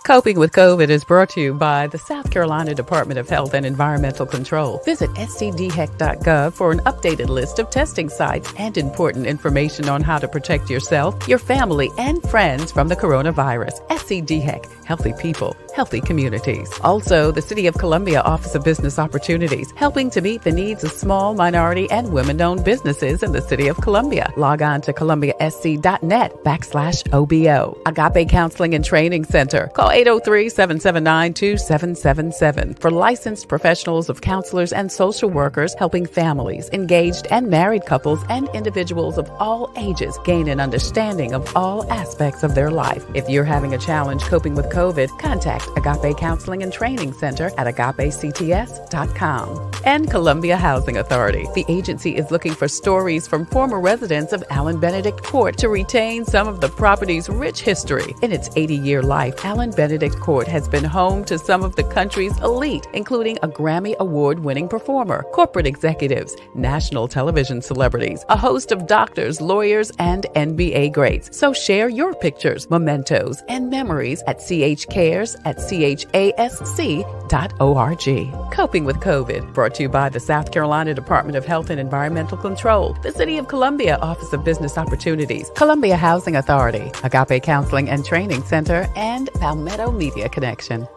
Coping with COVID is brought to you by the South Carolina Department of Health and Environmental Control. Visit scdheck.gov for an updated list of testing sites and important information on how to protect yourself, your family, and friends from the coronavirus. SCDHEC, healthy people, healthy communities. Also, the City of Columbia Office of Business Opportunities, helping to meet the needs of small, minority, and women-owned businesses in the City of Columbia. Log on to columbiasc.net/OBO. Agape Counseling and Training Center. Call 803-779-2777 for licensed professionals of counselors and social workers helping families, engaged and married couples, and individuals of all ages gain an understanding of all aspects of their life. If you're having a challenge coping with COVID, contact Agape Counseling and Training Center at agapects.com. And Columbia Housing Authority. The agency is looking for stories from former residents of Allen Benedict Court to retain some of the property's rich history. In its 80-year life, Allen Benedict Court has been home to some of the country's elite, including a Grammy Award-winning performer, corporate executives, national television celebrities, a host of doctors, lawyers, and NBA greats. So share your pictures, mementos, and memories at chcares@chasc.org. Coping with COVID, brought to you by the South Carolina Department of Health and Environmental Control, the City of Columbia Office of Business Opportunities, Columbia Housing Authority, Agape Counseling and Training Center, and Palmetto Media Connection.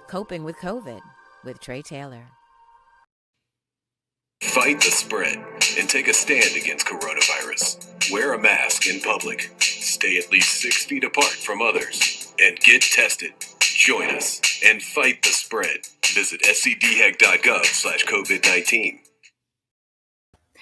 Coping with COVID with Tre Tailor. Fight the spread and take a stand against coronavirus. Wear a mask in public. Stay at least 6 feet apart from others. And get tested. Join us and fight the spread. Visit scdheck.gov/COVID-19.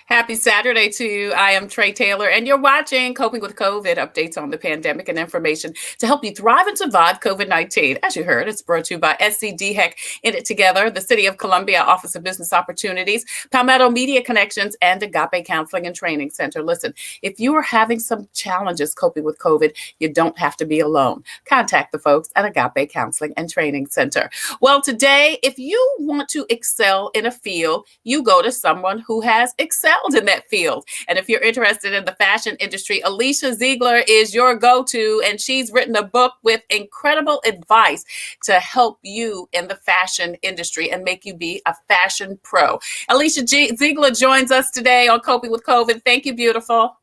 Happy Saturday to you. I am Tre Tailor, and you're watching Coping with COVID, updates on the pandemic and information to help you thrive and survive COVID-19. As you heard, it's brought to you by SCDHEC, In It Together, the City of Columbia Office of Business Opportunities, Palmetto Media Connections, and Agape Counseling and Training Center. Listen, if you are having some challenges coping with COVID, you don't have to be alone. Contact the folks at Agape Counseling and Training Center. Well, today, if you want to excel in a field, you go to someone who has excelled in that field. And if you're interested in the fashion industry, Alicia Zeigler is your go-to, and she's written a book with incredible advice to help you in the fashion industry and make you be a fashion pro. Alicia Zeigler joins us today on Coping with COVID. Thank you, beautiful.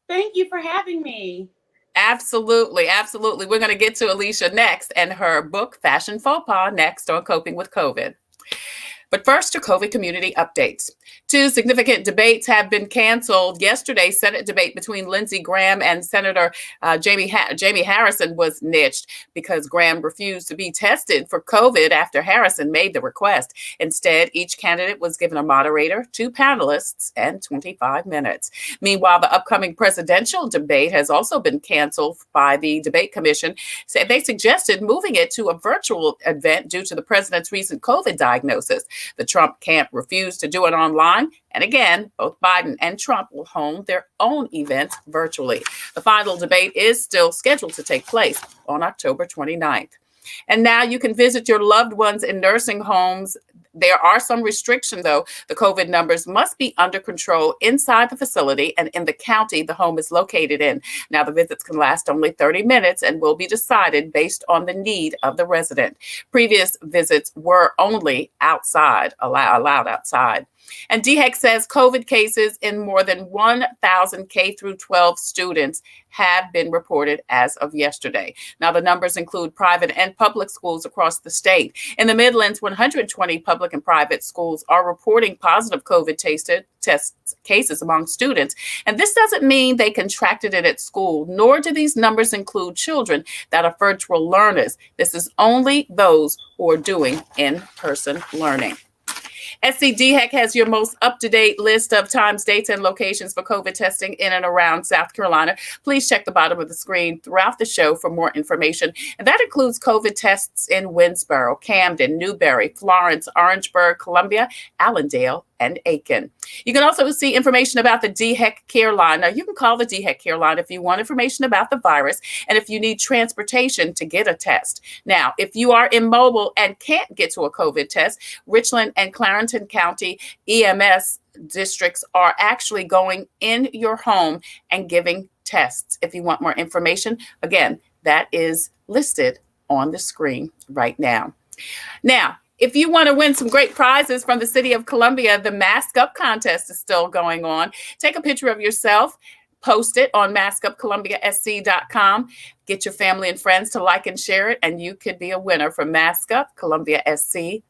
Thank you for having me. Absolutely. Absolutely. We're going to get to Alicia next and her book, Fashion Fauxpas, next on Coping with COVID. But first, to COVID community updates. 2 significant debates have been canceled. Yesterday, Senate debate between Lindsey Graham and Senator Jamie Harrison was niched because Graham refused to be tested for COVID after Harrison made the request. Instead, each candidate was given a moderator, 2 panelists, and 25 minutes. Meanwhile, the upcoming presidential debate has also been canceled by the Debate Commission. They suggested moving it to a virtual event due to the president's recent COVID diagnosis. The Trump camp refused to do it online. And again, both Biden and Trump will hold their own events virtually. The final debate is still scheduled to take place on October 29th. And now you can visit your loved ones in nursing homes. There are some restrictions, though. The COVID numbers must be under control inside the facility and in the county the home is located in. Now, the visits can last only 30 minutes and will be decided based on the need of the resident. Previous visits were only outside, allowed outside. And DHEC says COVID cases in more than 1,000 K through 12 students have been reported as of yesterday. Now, the numbers include private and public schools across the state. In the Midlands, 120 public and private schools are reporting positive COVID test cases among students. And this doesn't mean they contracted it at school, nor do these numbers include children that are virtual learners. This is only those who are doing in-person learning. SCDHEC has your most up-to-date list of times, dates, and locations for COVID testing in and around South Carolina. Please check the bottom of the screen throughout the show for more information. And that includes COVID tests in Winsboro, Camden, Newberry, Florence, Orangeburg, Columbia, Allendale, and Aiken. You can also see information about the DHEC Care Line. Now, you can call the DHEC Care Line if you want information about the virus and if you need transportation to get a test. Now, if you are immobile and can't get to a COVID test, Richland and Clarendon County EMS districts are actually going in your home and giving tests. If you want more information, again, that is listed on the screen right now. Now, if you want to win some great prizes from the City of Columbia, the Mask Up contest is still going on. Take a picture of yourself, post it on maskupcolumbiasc.com. Get your family and friends to like and share it, and you could be a winner from maskupcolumbiasc.com.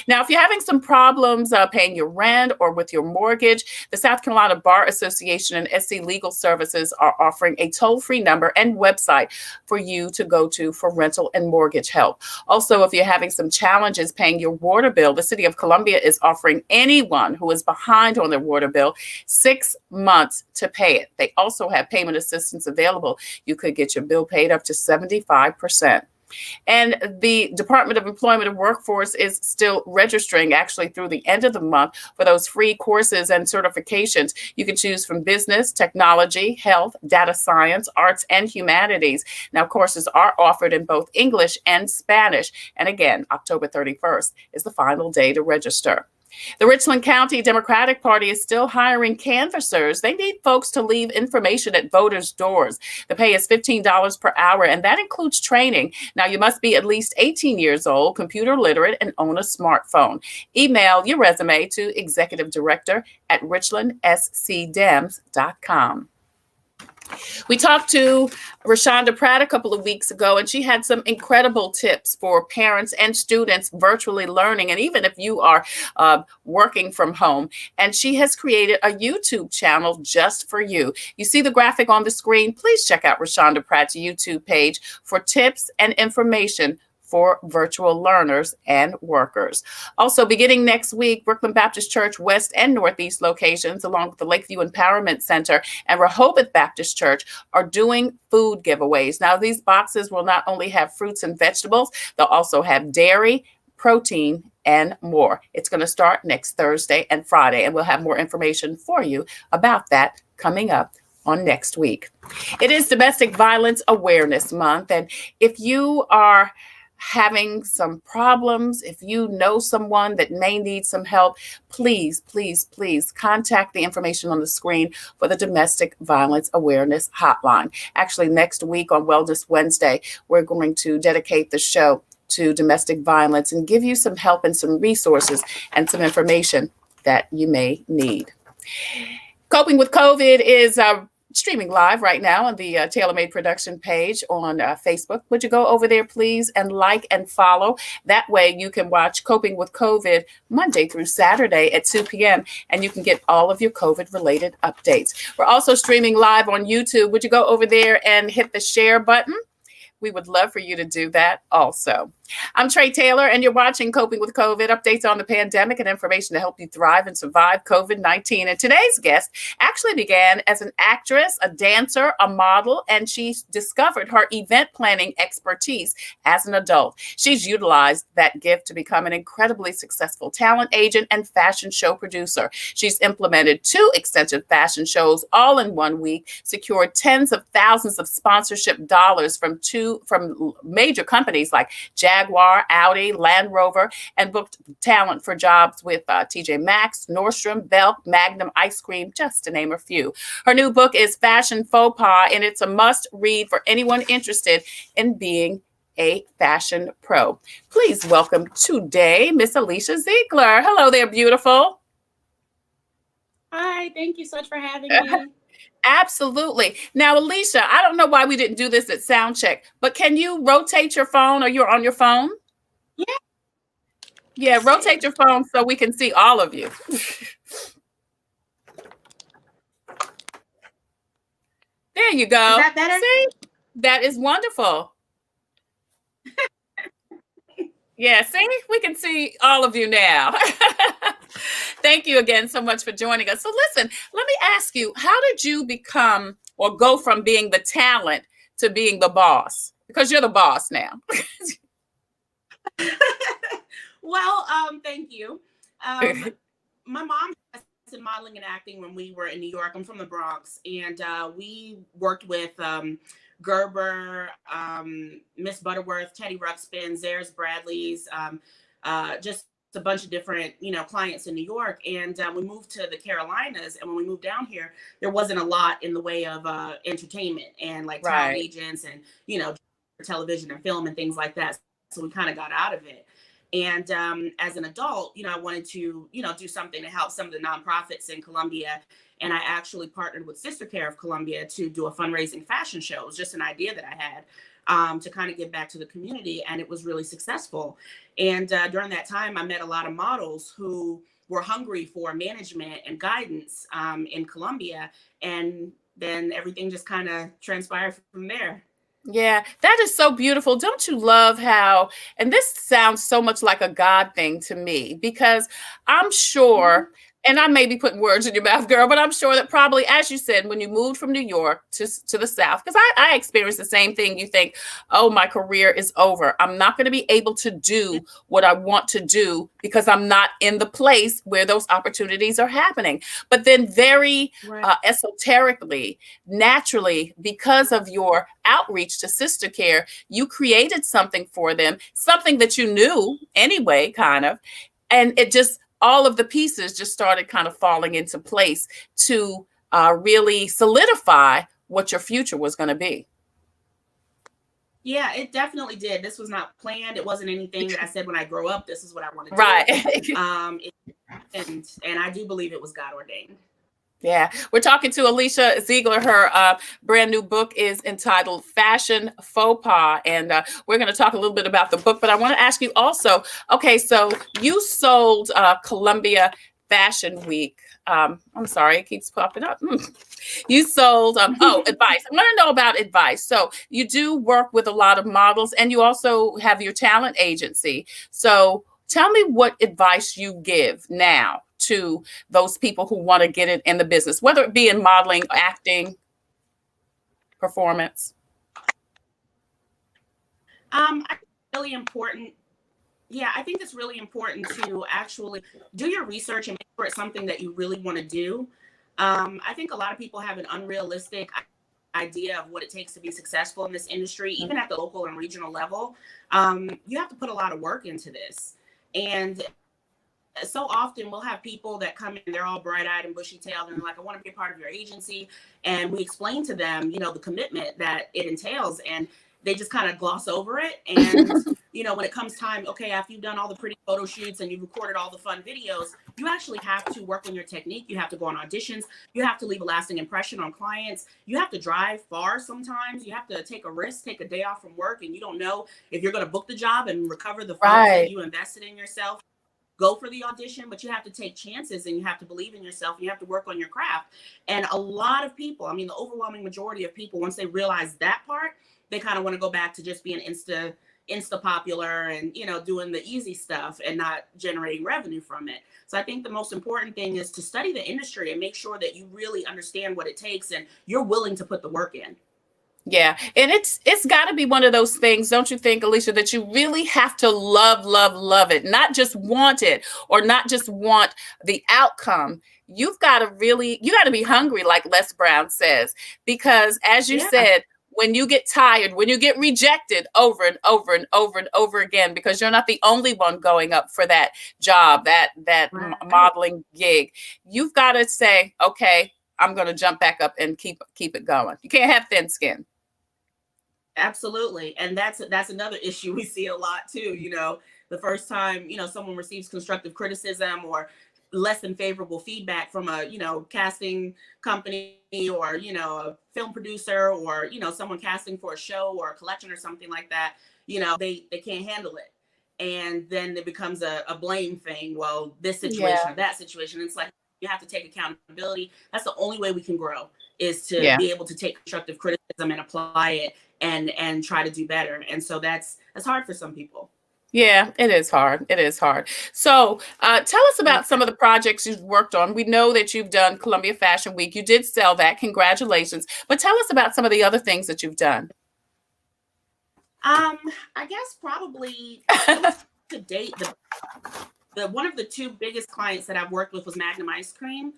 Now, if you're having some problems paying your rent or with your mortgage, the South Carolina Bar Association and SC Legal Services are offering a toll-free number and website for you to go to for rental and mortgage help. Also, if you're having some challenges paying your water bill, the City of Columbia is offering anyone who is behind on their water bill 6 months to pay it. They also have payment assistance available. You could get your bill paid up to 75%. And the Department of Employment and Workforce is still registering actually through the end of the month for those free courses and certifications. You can choose from business, technology, health, data science, arts, and humanities. Now, courses are offered in both English and Spanish. And again, October 31st is the final day to register. The Richland County Democratic Party is still hiring canvassers. They need folks to leave information at voters' doors. The pay is $15 per hour, and that includes training. Now, you must be at least 18 years old, computer literate, and own a smartphone. Email your resume to executive director at richlandscdems.com. We talked to Rashonda Pratt a couple of weeks ago, and she had some incredible tips for parents and students virtually learning, and even if you are working from home. And she has created a YouTube channel just for you. You see the graphic on the screen? Please check out Rashonda Pratt's YouTube page for tips and information for virtual learners and workers. Also, beginning next week, Brooklyn Baptist Church West and Northeast locations, along with the Lakeview Empowerment Center and Rehoboth Baptist Church, are doing food giveaways. Now, these boxes will not only have fruits and vegetables, they'll also have dairy, protein, and more. It's going to start next Thursday and Friday, and we'll have more information for you about that coming up on next week. It is Domestic Violence Awareness Month, and if you are having some problems, if you know someone that may need some help, please, please, please contact the information on the screen for the Domestic Violence Awareness Hotline. Actually, next week on Wellness Wednesday, we're going to dedicate the show to domestic violence and give you some help and some resources and some information that you may need. Coping with COVID is streaming live right now on the TaylorMade production page on Facebook. Would you go over there, please, and like and follow? That way you can watch Coping with COVID Monday through Saturday at 2 p.m. and you can get all of your COVID-related updates. We're also streaming live on YouTube. Would you go over there and hit the share button? We would love for you to do that also. I'm Tre Tailor, and you're watching Coping with COVID, updates on the pandemic and information to help you thrive and survive COVID-19. And today's guest actually began as an actress, a dancer, a model, and she discovered her event planning expertise as an adult. She's utilized that gift to become an incredibly successful talent agent and fashion show producer. She's implemented 2 extensive fashion shows all in 1 week, secured tens of thousands of sponsorship dollars from major companies like Jaguar, Audi, Land Rover, and booked talent for jobs with TJ Maxx, Nordstrom, Belk, Magnum Ice Cream, just to name a few. Her new book is Fashion Fauxpas, and it's a must-read for anyone interested in being a fashion pro. Please welcome today Miss Alicia Zeigler. Hello there, beautiful. Hi, thank you so much for having me. Absolutely. Now, Alicia, I don't know why we didn't do this at sound check, but can you rotate your phone, or you're on your phone? Yeah. Yeah, rotate your phone so we can see all of you. There you go. Is that better? See? That is wonderful. Yeah, see? We can see all of you now. Thank you again so much for joining us. So listen, let me ask you, how did you become or go from being the talent to being the boss? Because you're the boss now. Well, thank you. My mom in modeling and acting when we were in New York. I'm from the Bronx, and we worked with Gerber, Miss Butterworth, Teddy Ruxpin, Zares Bradley's, just a bunch of different, clients in New York, and we moved to the Carolinas. And when we moved down here, there wasn't a lot in the way of entertainment and like talent Right. agents and television and film and things like that. So we kind of got out of it. And as an adult, I wanted to, do something to help some of the nonprofits in Columbia. And I actually partnered with Sister Care of Columbia to do a fundraising fashion show. It was just an idea that I had to kind of give back to the community. And it was really successful. And during that time, I met a lot of models who were hungry for management and guidance in Columbia. And then everything just kind of transpired from there. Yeah, that is so beautiful. Don't you love how, and this sounds so much like a God thing to me, because I'm Mhm. sure, and I may be putting words in your mouth, girl, but I'm sure that probably, as you said, when you moved from New York to the South, because I experienced the same thing. You think, oh, my career is over. I'm not going to be able to do what I want to do because I'm not in the place where those opportunities are happening. But then very Right. esoterically, naturally, because of your outreach to Sister Care, you created something for them, something that you knew anyway, kind of. And it just, all of the pieces just started kind of falling into place to really solidify what your future was going to be. Yeah, it definitely did. This was not planned. It wasn't anything that I said when I grow up, this is what I want to Right. do. And I do believe it was God ordained. Yeah, we're talking to Alicia Zeigler. Her brand new book is entitled Fashion Fauxpas. And we're going to talk a little bit about the book. But I want to ask you also, okay, so you sold Columbia Fashion Week. I'm sorry, it keeps popping up. You sold, advice. I want to know about advice. So you do work with a lot of models, and you also have your talent agency. So tell me what advice you give now to those people who want to get it in the business, whether it be in modeling, acting, performance. I think it's really important. Yeah, I think it's really important to actually do your research and make sure it's something that you really want to do. I think a lot of people have an unrealistic idea of what it takes to be successful in this industry, even at the local and regional level. You have to put a lot of work into this. And so often we'll have people that come in, they're all bright-eyed and bushy-tailed, and they're like, I want to be a part of your agency. And we explain to them, the commitment that it entails, and they just kind of gloss over it. And, when it comes time, okay, after you've done all the pretty photo shoots and you've recorded all the fun videos, you actually have to work on your technique. You have to go on auditions. You have to leave a lasting impression on clients. You have to drive far sometimes. You have to take a risk, take a day off from work, and you don't know if you're going to book the job and recover the funds that Right. you invested in yourself. Go for the audition, but you have to take chances and you have to believe in yourself. And you have to work on your craft. And a lot of people, I mean, the overwhelming majority of people, once they realize that part, they kind of want to go back to just being insta popular and doing the easy stuff and not generating revenue from it. So I think the most important thing is to study the industry and make sure that you really understand what it takes and you're willing to put the work in. Yeah, and it's got to be one of those things, don't you think, Alicia, that you really have to love, love, love it, not just want it or not just want the outcome. You got to be hungry, like Les Brown says, because as you Yeah, said, when you get tired, when you get rejected over and over and over and over again, because you're not the only one going up for that job, that right. modeling gig, you've got to say, okay, I'm going to jump back up and keep it going. You can't have thin skin. Absolutely. And that's another issue we see a lot too. The first time, someone receives constructive criticism or less than favorable feedback from a, casting company or, a film producer or, someone casting for a show or a collection or something like that, they can't handle it. And then it becomes a blame thing. Well, this situation Yeah. or that situation. It's like you have to take accountability. That's the only way we can grow is to Yeah. be able to take constructive criticism and apply it and try to do better. And so that's hard for some people. Yeah, it is hard. It is hard. So, tell us Yeah. about some of the projects you've worked on. We know that you've done Columbia Fashion Week. You did sell that. Congratulations. But tell us about some of the other things that you've done. I guess probably to date the one of the two biggest clients that I've worked with was Magnum Ice Cream.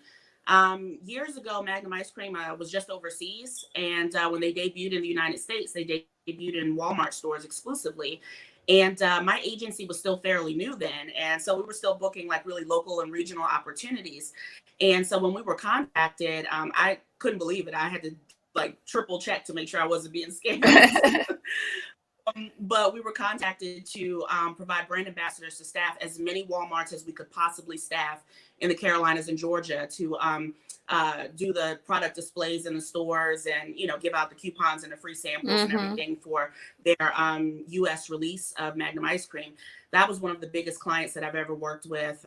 Years ago, Magnum Ice Cream was just overseas, and when they debuted in the United States, they debuted in Walmart stores exclusively. And my agency was still fairly new then. And so we were still booking like really local and regional opportunities. And so when we were contacted, I couldn't believe it. I had to like triple check to make sure I wasn't being scammed. But we were contacted to provide brand ambassadors to staff as many Walmarts as we could possibly staff in the Carolinas and Georgia to do the product displays in the stores and, you know, give out the coupons and the free samples and everything for their U.S. release of Magnum ice cream. That was one of the biggest clients that I've ever worked with.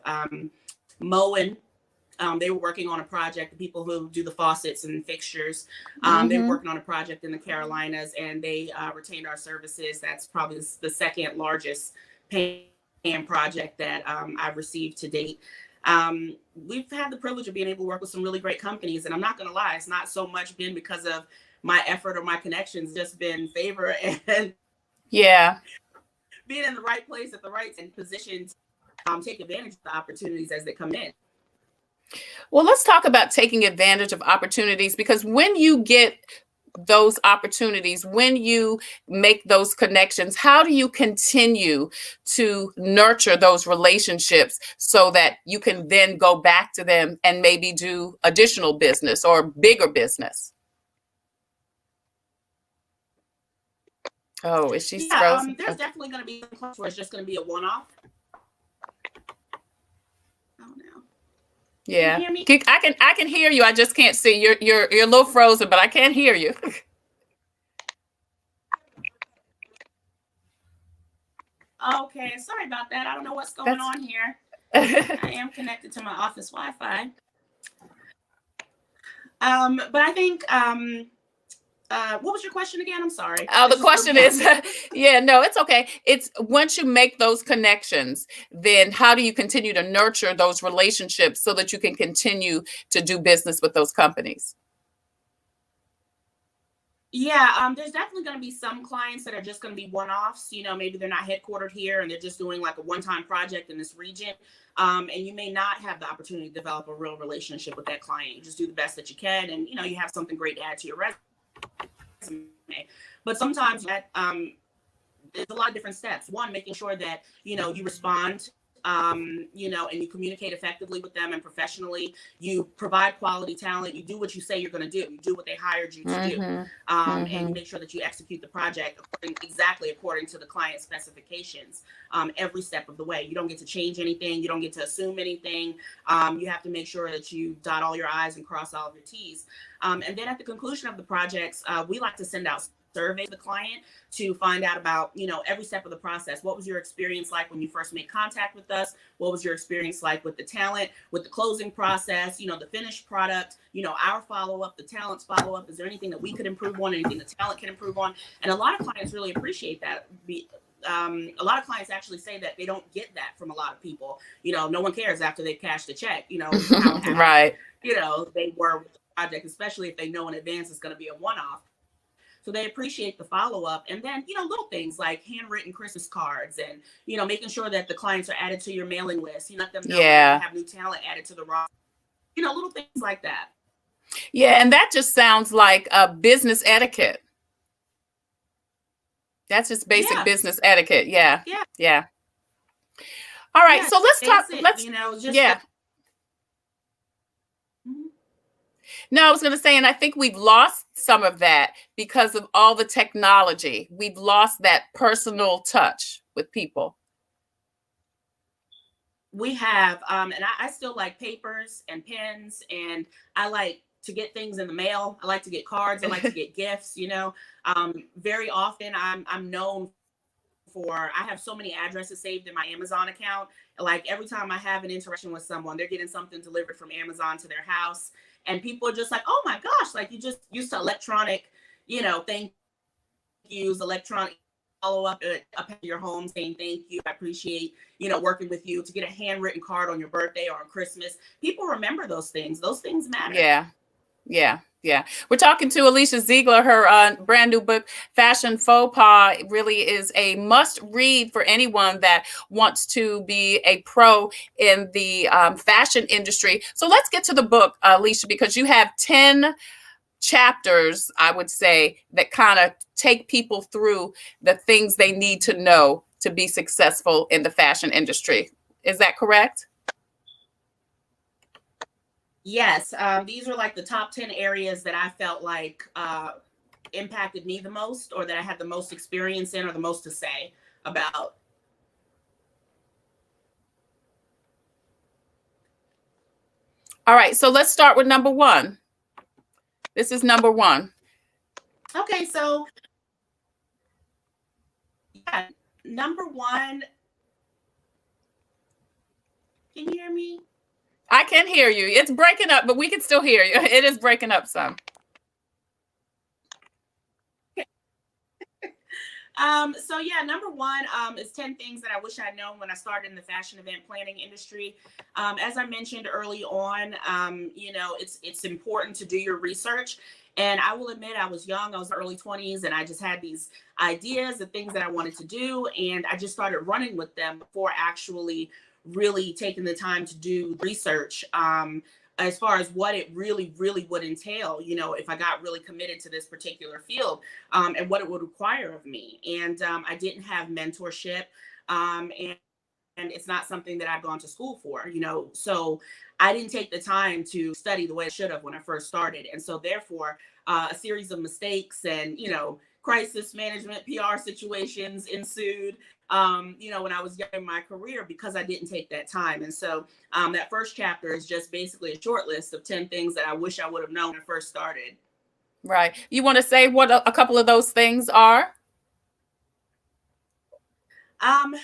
Moen. They were working on a project, the people who do the faucets and fixtures. They were working on a project in the Carolinas, and they retained our services. That's probably the second largest paying project that I've received to date. We've had the privilege of being able to work with some really great companies, and I'm not going to lie, it's not so much been because of my effort or my connections, just been favor and being in the right place at the right position to take advantage of the opportunities as they come in. Well, let's talk about taking advantage of opportunities, because when you get those opportunities, when you make those connections, how do you continue to nurture those relationships so that you can then go back to them and maybe do additional business or bigger business? Oh, is she frozen? There's definitely going to be some clubs where it's just going to be a one-off. Yeah, I can hear you. I just can't see. You're a little frozen, but I can hear you. Okay, sorry about that. I don't know what's going on here. I am connected to my office Wi-Fi. But I think what was your question again? I'm sorry. The question is, no, it's okay. It's once you make those connections, then how do you continue to nurture those relationships so that you can continue to do business with those companies? Yeah, there's definitely going to be some clients that are just going to be one-offs. You know, maybe they're not headquartered here and they're just doing like a one-time project in this region. And you may not have the opportunity to develop a real relationship with that client. You just do the best that you can, and you know, you have something great to add to your resume. But sometimes that there's a lot of different steps. One, making sure that you know you respond, you know, and you communicate effectively with them and professionally. You provide quality talent. You do what you say you're going to do. You do what they hired you to do, and you make sure that you execute the project exactly according to the client specifications. Every step of the way, you don't get to change anything. You don't get to assume anything. You have to make sure that you dot all your I's and cross all of your T's. And then at the conclusion of the projects, we like to send out survey to the client to find out about, you know, every step of the process. What was your experience like when you first made contact with us? What was your experience like with the talent, with the closing process, you know, the finished product, you know, our follow-up, the talent's follow-up? Is there anything that we could improve on, anything the talent can improve on? And a lot of clients really appreciate that. A lot of clients actually say that they don't get that from a lot of people. You know, no one cares after they've cashed the check, you know, how right. You know, they were with the project, especially if they know in advance it's going to be a one-off. So they appreciate the follow-up. And then, you know, little things like handwritten Christmas cards and, you know, making sure that the clients are added to your mailing list. You let them know that you have new talent added to the roster. You know, little things like that. Yeah, and that just sounds like a business etiquette. That's just basic business etiquette. Yeah. All right, so let's talk. You know, just No, I was going to say, and I think we've lost some of that because of all the technology. We've lost that personal touch with people. We have, and I still like papers and pens, and I like to get things in the mail. I like to get cards. I like to get gifts, you know. Very often I'm known for, I have so many addresses saved in my Amazon account. Like every time I have an interaction with someone, they're getting something delivered from Amazon to their house. And people are just like, oh my gosh, like you just used to electronic, you know, thank yous, electronic follow up at your home saying thank you. I appreciate, you know, working with you. To get a handwritten card on your birthday or on Christmas. People remember those things. Those things matter. Yeah. We're talking to Alicia Zeigler. Her brand new book, Fashion Fauxpas, really is a must read for anyone that wants to be a pro in the fashion industry. So let's get to the book, Alicia, because you have 10 chapters, I would say, that kind of take people through the things they need to know to be successful in the fashion industry. Is that correct? Yes, these are like the top 10 areas that I felt like impacted me the most, or that I had the most experience in, or the most to say about. All right, so let's start with number one. This is number one. Okay, so yeah, number one. Can you hear me? I can hear you. It's breaking up, but we can still hear you. It is breaking up some. So yeah, number one is 10 things that I wish I'd known when I started in the fashion event planning industry. As I mentioned early on, it's important to do your research. And I will admit, I was young, I was in the early 20s, and I just had these ideas of things that I wanted to do. And I just started running with them before actually really taking the time to do research. As far as what it really would entail, if I got really committed to this particular field, and what it would require of me. And I didn't have mentorship, and it's not something that I've gone to school for, so I didn't take the time to study the way I should have when I first started. And so therefore, a series of mistakes and, crisis management, PR situations ensued, when I was young in my career, because I didn't take that time. And so that first chapter is just basically a short list of 10 things that I wish I would have known when I first started. Right. You want to say what a couple of those things are?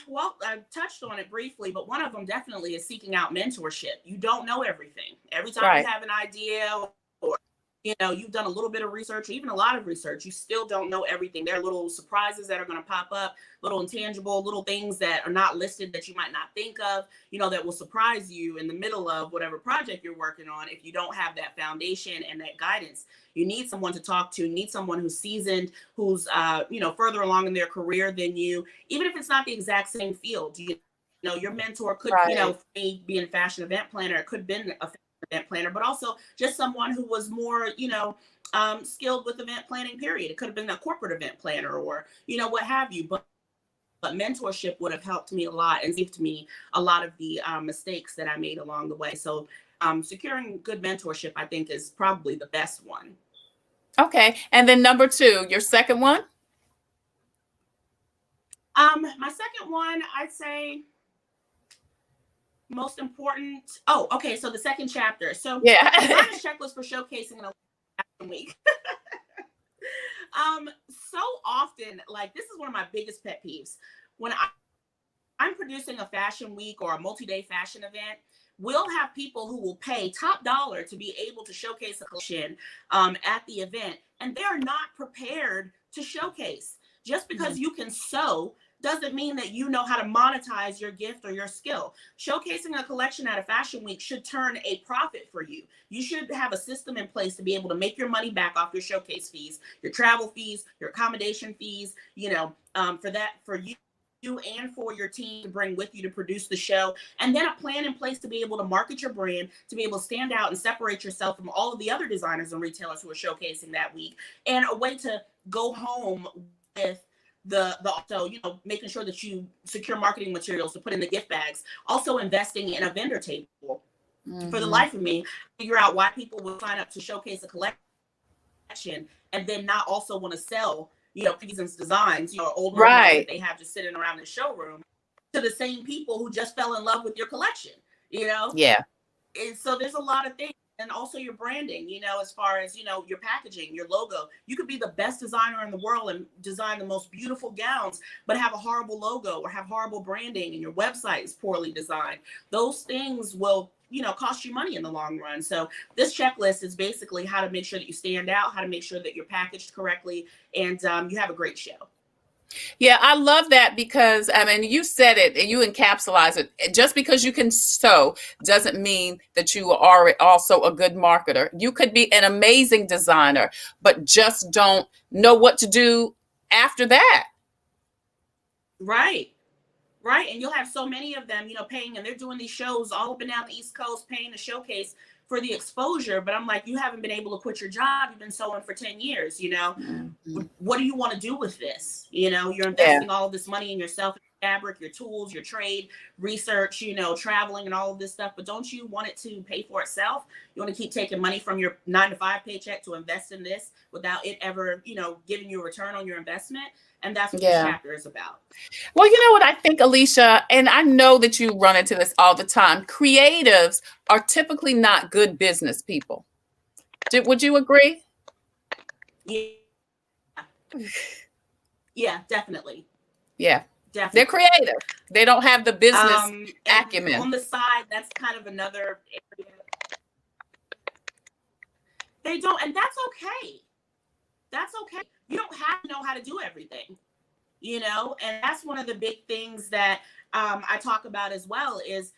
Well, I touched on it briefly, but one of them definitely is seeking out mentorship. You don't know everything. Every time Right. you have an idea, or you've done a little bit of research, or even a lot of research, you still don't know everything. There are little surprises that are going to pop up, little intangible, little things that are not listed that you might not think of, that will surprise you in the middle of whatever project you're working on. If you don't have that foundation and that guidance, you need someone to talk to, you need someone who's seasoned, who's, further along in their career than you, even if it's not the exact same field. Your mentor could, Right. for me, being a fashion event planner, it could have been a event planner, but also just someone who was more, skilled with event planning, period. It could have been a corporate event planner, or, what have you. But mentorship would have helped me a lot and saved me a lot of the mistakes that I made along the way. So securing good mentorship, I think, is probably the best one. Okay. And then number two, your second one? My second one, I'd say most important. Oh, okay. So the second chapter. So Yeah. design a checklist for showcasing in a fashion week. So often, like, this is one of my biggest pet peeves. When I'm producing a fashion week or a multi-day fashion event, we'll have people who will pay top dollar to be able to showcase a collection at the event, and they're not prepared to showcase. Just because you can sew doesn't mean that you know how to monetize your gift or your skill. Showcasing a collection at a fashion week should turn a profit for you. You should have a system in place to be able to make your money back off your showcase fees, your travel fees, your accommodation fees, for you and for your team to bring with you to produce the show, and then a plan in place to be able to market your brand, to be able to stand out and separate yourself from all of the other designers and retailers who are showcasing that week, and a way to go home with the also, making sure that you secure marketing materials to put in the gift bags, also investing in a vendor table. For the life of me, figure out why people would sign up to showcase a collection and then not also want to sell Reasons designs, older ones that they have just sitting around the showroom, to the same people who just fell in love with your collection, Yeah. And so there's a lot of things. And also your branding, as far as, your packaging, your logo. You could be the best designer in the world and design the most beautiful gowns, but have a horrible logo or have horrible branding and your website is poorly designed. Those things will, cost you money in the long run. So this checklist is basically how to make sure that you stand out, how to make sure that you're packaged correctly, and you have a great show. Yeah, I love that, because you said it and you encapsulate it. Just because you can sew doesn't mean that you are also a good marketer. You could be an amazing designer, but just don't know what to do after that. Right. And you'll have so many of them, paying, and they're doing these shows all up and down the East Coast, paying to showcase for the exposure. But I'm like, you haven't been able to quit your job. You've been sewing for 10 years, Mm-hmm. What do you want to do with this? You're investing all of this money in yourself, fabric, your tools, your trade, research, traveling and all of this stuff. But don't you want it to pay for itself? You want to keep taking money from your 9-to-5 paycheck to invest in this without it ever, giving you a return on your investment. And that's what this Yeah. chapter is about. Well, you know what I think, Alicia, and I know that you run into this all the time. Creatives are typically not good business people. Would you agree? Yeah. Yeah, definitely. Yeah. Definitely. They're creative. They don't have the business acumen. On the side, that's kind of another area. They don't, and that's okay. That's okay. You don't have to know how to do everything, and that's one of the big things that I talk about as well is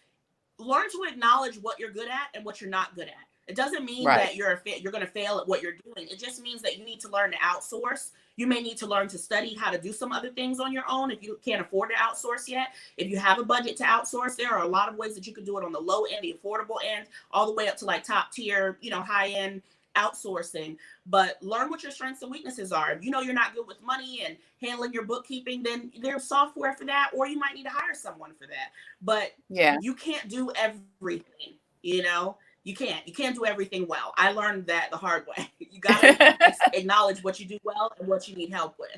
learn to acknowledge what you're good at and what you're not good at. It doesn't mean that you're going to fail at what you're doing. It just means that you need to learn to outsource. You may need to learn to study how to do some other things on your own if you can't afford to outsource yet. If you have a budget to outsource, there are a lot of ways that you can do it on the low end, the affordable end, all the way up to like top tier, high end outsourcing. But learn what your strengths and weaknesses are. If you're not good with money and handling your bookkeeping, then there's software for that, or you might need to hire someone for that. But you can't do everything, You can't do everything well. I learned that the hard way. You got to acknowledge what you do well and what you need help with.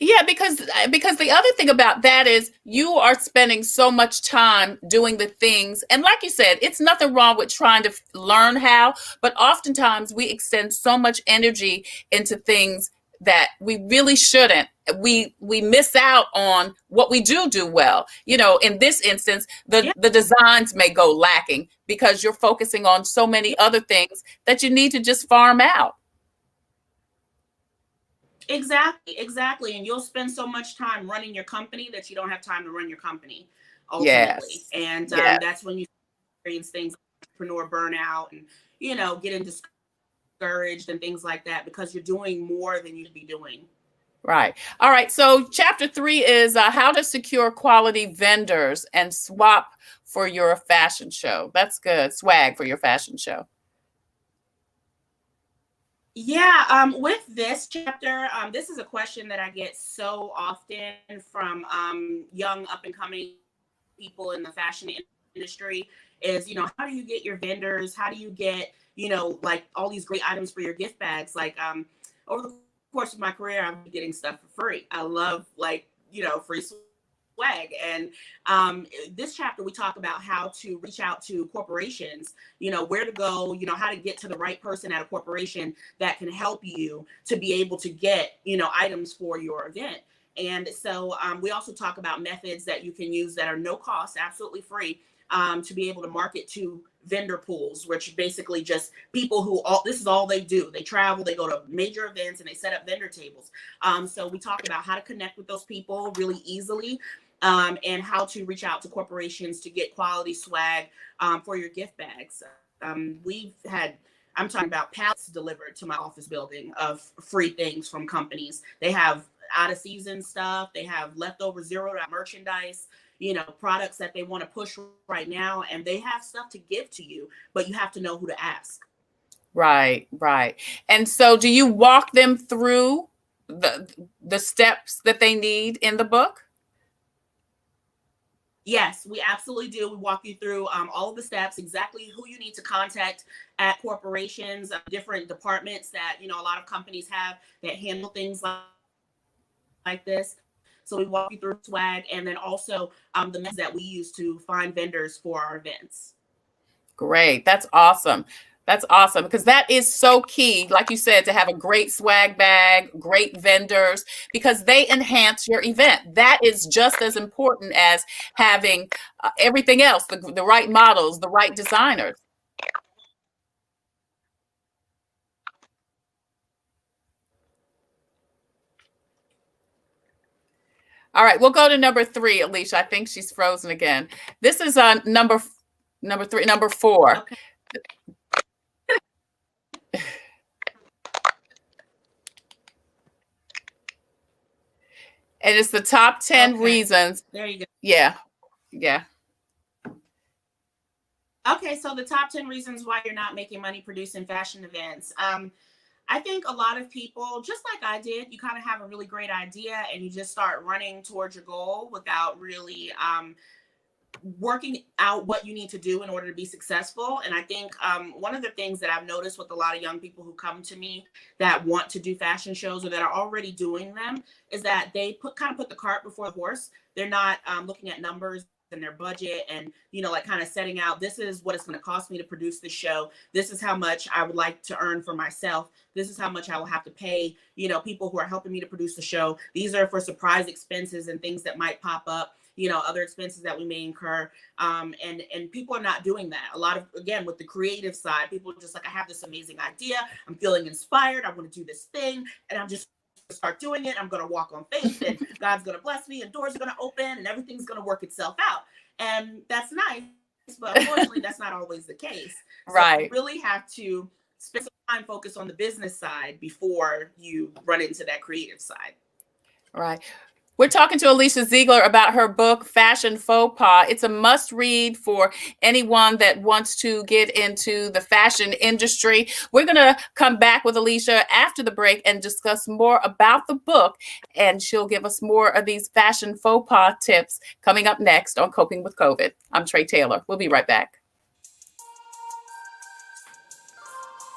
Yeah, because the other thing about that is you are spending so much time doing the things. And like you said, it's nothing wrong with trying to learn how, but oftentimes we extend so much energy into things that we really shouldn't. We miss out on what we do well. In this instance, the designs may go lacking because you're focusing on so many other things that you need to just farm out. Exactly. And you'll spend so much time running your company that you don't have time to run your company ultimately. Yes. And that's when you experience things like entrepreneur burnout and, getting discouraged and things like that because you're doing more than you'd be doing. Right. All right. So chapter 3 is how to secure quality vendors and swap for your fashion show. That's good. Swag for your fashion show. Yeah, with this chapter, this is a question that I get so often from young up-and-coming people in the fashion industry is, how do you get your vendors? How do you get, like all these great items for your gift bags? Like over the course of my career, I've been getting stuff for free. I love free swag. And this chapter, we talk about how to reach out to corporations, where to go, how to get to the right person at a corporation that can help you to be able to get, items for your event. And so we also talk about methods that you can use that are no cost, absolutely free, to be able to market to vendor pools, which basically just people who this is all they do. They travel, they go to major events, and they set up vendor tables. So we talk about how to connect with those people really easily. And how to reach out to corporations to get quality swag for your gift bags. I'm talking about pallets delivered to my office building of free things from companies. They have out of season stuff. They have leftover $0 merchandise, products that they want to push right now. And they have stuff to give to you, but you have to know who to ask. Right. And so do you walk them through the steps that they need in the book? Yes, we absolutely do. We walk you through all of the steps, exactly who you need to contact at corporations, different departments that, a lot of companies have that handle things like this. So we walk you through swag and then also the methods that we use to find vendors for our events. Great. That's awesome. Because that is so key, like you said, to have a great swag bag, great vendors, because they enhance your event. That is just as important as having everything else, the right models, the right designers. All right, we'll go to number 3, Alicia. I think she's frozen again. This is on number 4. Okay. And it's the top 10 reasons. There you go. Yeah. Okay, so the top 10 reasons why you're not making money producing fashion events. I think a lot of people, just like I did, you kind of have a really great idea and you just start running towards your goal without really working out what you need to do in order to be successful. And I think one of the things that I've noticed with a lot of young people who come to me that want to do fashion shows or that are already doing them is that they put the cart before the horse. They're not looking at numbers and their budget and, like kind of setting out, this is what it's going to cost me to produce the show. This is how much I would like to earn for myself. This is how much I will have to pay, people who are helping me to produce the show. These are for surprise expenses and things that might pop up, other expenses that we may incur. And people are not doing that. A lot of, again, with the creative side, people are just like, I have this amazing idea. I'm feeling inspired. I want to do this thing. And I'm just start doing it. I'm going to walk on faith and God's going to bless me and doors are going to open and everything's going to work itself out. And that's nice. But unfortunately, that's not always the case. So Right. you really have to spend some time focus on the business side before you run into that creative side. Right. We're talking to Alicia Zeigler about her book, Fashion Fauxpas. It's a must read for anyone that wants to get into the fashion industry. We're going to come back with Alicia after the break and discuss more about the book. And she'll give us more of these fashion faux pas tips coming up next on Coping with COVID. I'm Tre Tailor. We'll be right back.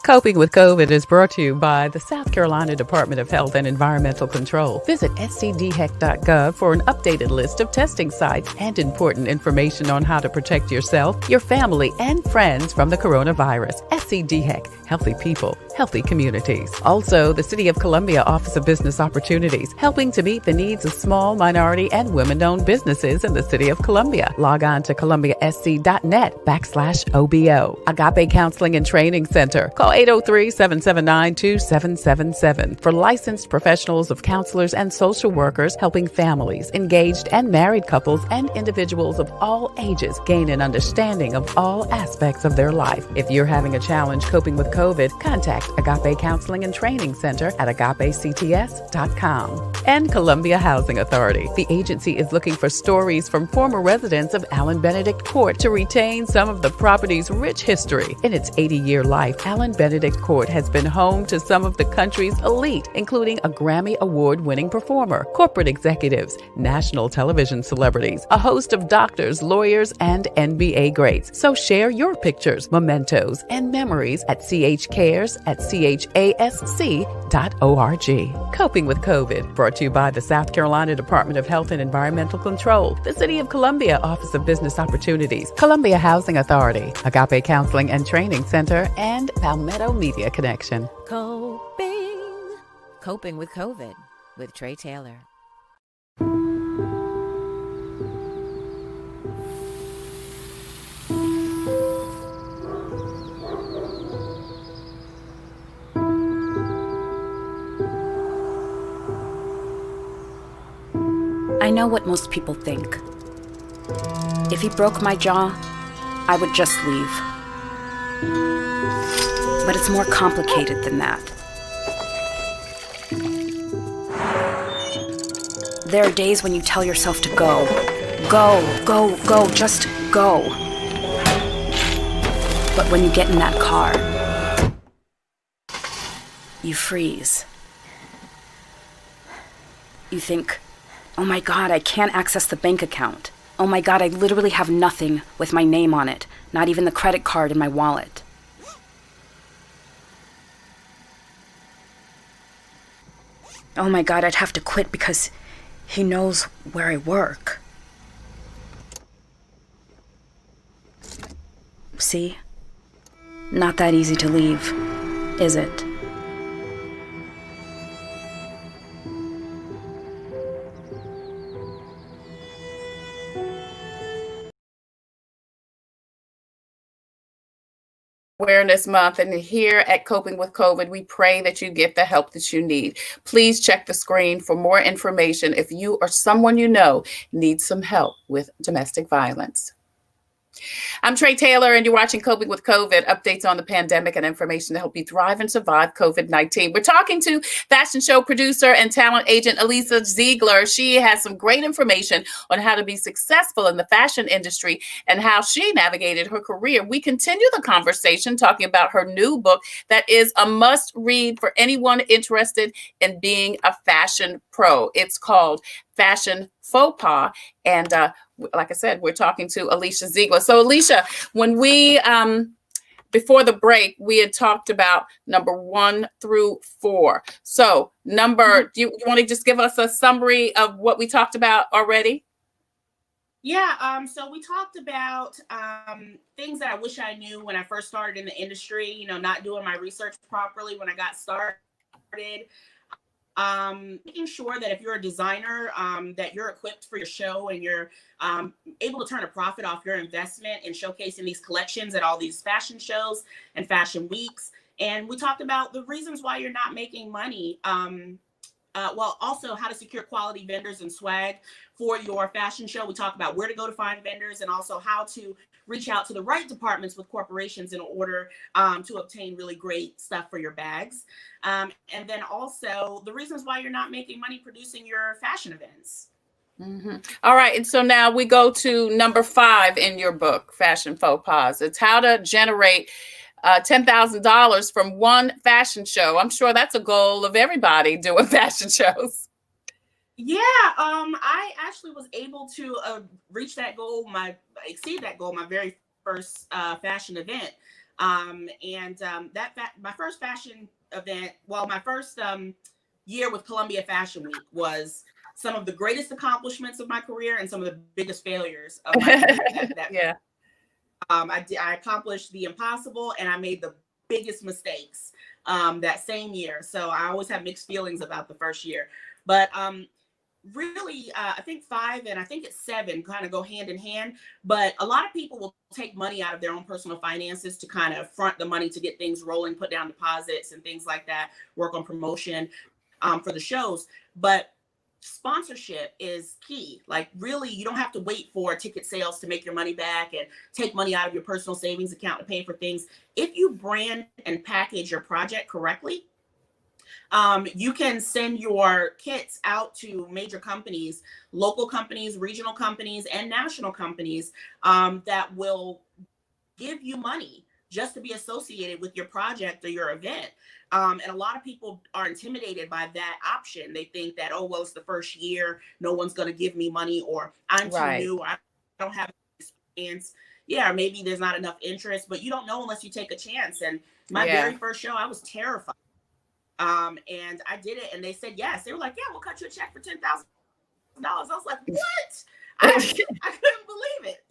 Coping with COVID is brought to you by the South Carolina Department of Health and Environmental Control. Visit scdheck.gov for an updated list of testing sites and important information on how to protect yourself, your family, and friends from the coronavirus. SCDHEC, healthy people, healthy communities. Also, the City of Columbia Office of Business Opportunities, helping to meet the needs of small, minority, and women-owned businesses in the City of Columbia. Log on to columbiasc.net/OBO. Agape Counseling and Training Center. Call 803-779-2777 for licensed professionals of counselors and social workers helping families, engaged and married couples, and individuals of all ages gain an understanding of all aspects of their life. If you're having a challenge coping with COVID, contact Agape Counseling and Training Center at agapects.com. And Columbia Housing Authority. The agency is looking for stories from former residents of Allen Benedict Court to retain some of the property's rich history. In its 80-year life, Allen Benedict Court has been home to some of the country's elite, including a Grammy Award-winning performer, corporate executives, national television celebrities, a host of doctors, lawyers, and NBA greats. So share your pictures, mementos, and memories at chcares@chasc.org. Coping with COVID, brought to you by the South Carolina Department of Health and Environmental Control, the City of Columbia Office of Business Opportunities, Columbia Housing Authority, Agape Counseling and Training Center, and Palmetto Media Connection. Coping with COVID with Tre Tailor. I know what most people think. If he broke my jaw, I would just leave. But it's more complicated than that. There are days when you tell yourself to go. Go, go, go, just go. But when you get in that car, you freeze. You think, oh my God, I can't access the bank account. Oh my God, I literally have nothing with my name on it, not even the credit card in my wallet. Oh my God, I'd have to quit because he knows where I work. See? Not that easy to leave, is it? Awareness Month, and here at Coping with COVID, we pray that you get the help that you need. Please check the screen for more information if you or someone you know needs some help with domestic violence. I'm Tre Tailor, and you're watching Coping with COVID, updates on the pandemic and information to help you thrive and survive COVID-19. We're talking to fashion show producer and talent agent Alicia Zeigler. She has some great information on how to be successful in the fashion industry and how she navigated her career. We continue the conversation talking about her new book that is a must read for anyone interested in being a fashion pro. It's called Fashion Fauxpas, and like I said, we're talking to Alicia Zeigler. So, Alicia, when we before the break, we had talked about number 1 through 4. So, do you want to just give us a summary of what we talked about already? Yeah, so we talked about things that I wish I knew when I first started in the industry, not doing my research properly when I got started. Making sure that if you're a designer, that you're equipped for your show and you're able to turn a profit off your investment in showcasing these collections at all these fashion shows and fashion weeks. And we talked about the reasons why you're not making money. Also how to secure quality vendors and swag for your fashion show. We talk about where to go to find vendors and also how to reach out to the right departments with corporations in order to obtain really great stuff for your bags. And then also the reasons why you're not making money producing your fashion events. Mm-hmm. All right. And so now we go to number 5 in your book, Fashion Fauxpas. It's how to generate $10,000 from one fashion show. I'm sure that's a goal of everybody doing fashion shows. Yeah, I actually was able to reach that goal, exceed that goal, my very first fashion event. My first fashion event, my first year with Columbia Fashion Week was some of the greatest accomplishments of my career and some of the biggest failures of my career. Yeah. I accomplished the impossible and I made the biggest mistakes that same year. So I always have mixed feelings about the first year. But really, I think 5 and I think it's 7 kind of go hand in hand. But a lot of people will take money out of their own personal finances to kind of front the money to get things rolling, put down deposits and things like that, work on promotion for the shows. But sponsorship is key. Like really, you don't have to wait for ticket sales to make your money back and take money out of your personal savings account to pay for things. If you brand and package your project correctly, you can send your kits out to major companies, local companies, regional companies, and national companies that will give you money just to be associated with your project or your event. And a lot of people are intimidated by that option. They think that, oh, well, it's the first year, no one's going to give me money, or I'm too new, or I don't have experience. Yeah, or maybe there's not enough interest, but you don't know unless you take a chance. And my very first show, I was terrified. And I did it, and they said yes. They were like, yeah, we'll cut you a check for $10,000. I was like, what? I couldn't believe it,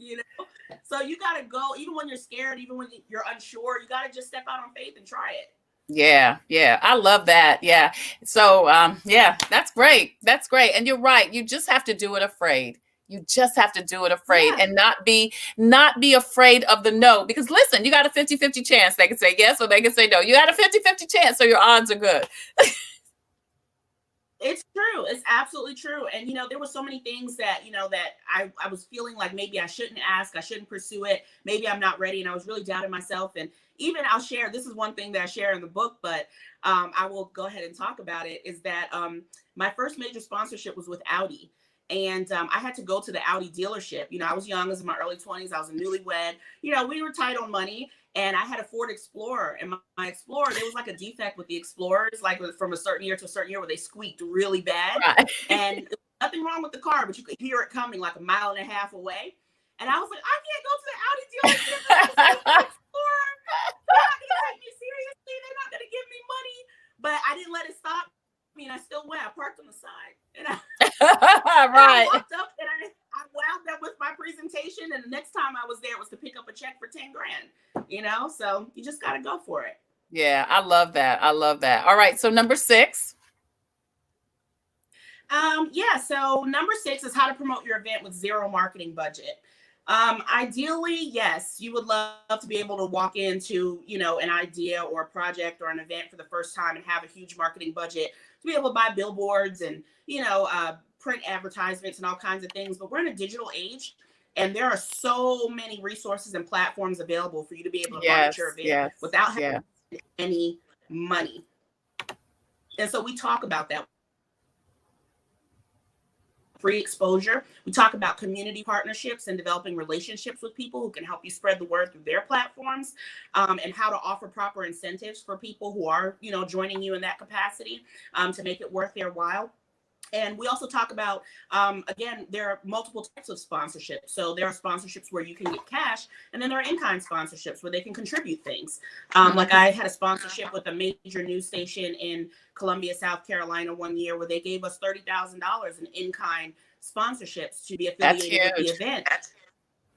So you got to go, even when you're scared, even when you're unsure, you got to just step out on faith and try it. Yeah. I love that. Yeah. So, that's great. That's great. And you're right. You just have to do it afraid. You just have to do it afraid and not be afraid of the no. Because listen, you got a 50-50 chance. They can say yes or they can say no. You got a 50-50 chance, so your odds are good. It's true. It's absolutely true. And, there were so many things that, that I was feeling like maybe I shouldn't ask, I shouldn't pursue it. Maybe I'm not ready. And I was really doubting myself. And even I'll share, this is one thing that I share in the book, but I will go ahead and talk about it, is that my first major sponsorship was with Audi. And I had to go to the Audi dealership. I was young, I was in my early 20s. I was a newlywed. We were tight on money. And I had a Ford Explorer. And my Explorer, there was like a defect with the Explorers, like from a certain year to a certain year where they squeaked really bad. Right. And there was nothing wrong with the car, but you could hear it coming like a mile and a half away. And I was like, I can't go to the Audi dealership. Explorer. They're not going to take me seriously. They're not going to give me money. But I didn't let it stop me. And I still went. I parked on the side. And I walked up and I wound up with my presentation. And the next time I was there was to pick up a check for $10,000, so you just got to go for it. Yeah. I love that. All right. So number 6. So number 6 is how to promote your event with zero marketing budget. Ideally, yes, you would love to be able to walk into, an idea or a project or an event for the first time and have a huge marketing budget to be able to buy billboards and, print advertisements and all kinds of things. But we're in a digital age. And there are so many resources and platforms available for you to be able to market your Yes, event yes, without having yeah. any money. And so we talk about that. Free exposure. We talk about community partnerships and developing relationships with people who can help you spread the word through their platforms, and how to offer proper incentives for people who are, joining you in that capacity, to make it worth their while. And we also talk about, again, there are multiple types of sponsorships. So there are sponsorships where you can get cash, and then there are in-kind sponsorships where they can contribute things. Like I had a sponsorship with a major news station in Columbia, South Carolina one year where they gave us $30,000 in in-kind sponsorships to be That's affiliated with the huge. event.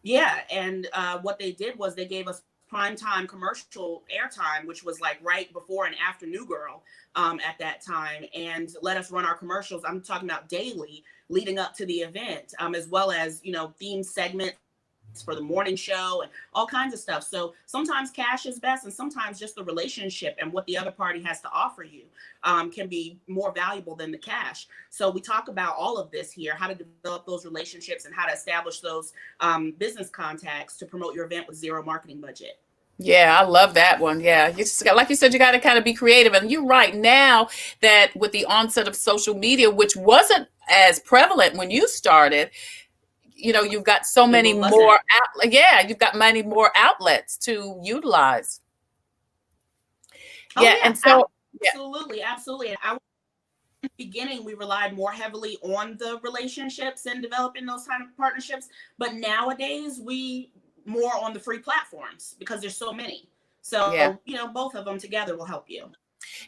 Yeah, and what they did was they gave us primetime commercial airtime, which was like right before and after New Girl, at that time, and let us run our commercials. I'm talking about daily leading up to the event, as well as theme segments for the morning show and all kinds of stuff. So sometimes cash is best, and sometimes just the relationship and what the other party has to offer you can be more valuable than the cash. So we talk about all of this here, how to develop those relationships and how to establish those business contacts to promote your event with zero marketing budget. Yeah, I love that one. Yeah, you just got, like you said, you got to kind of be creative. And you're right, now that with the onset of social media, which wasn't as prevalent when you started, you've got so It many wasn't. more you've got many more outlets to utilize. Oh Yeah, yeah, and so absolutely, absolutely. And in the beginning, we relied more heavily on the relationships and developing those kind of partnerships. But nowadays, we more on the free platforms because there's so many. yeah. So, both of them together will help you.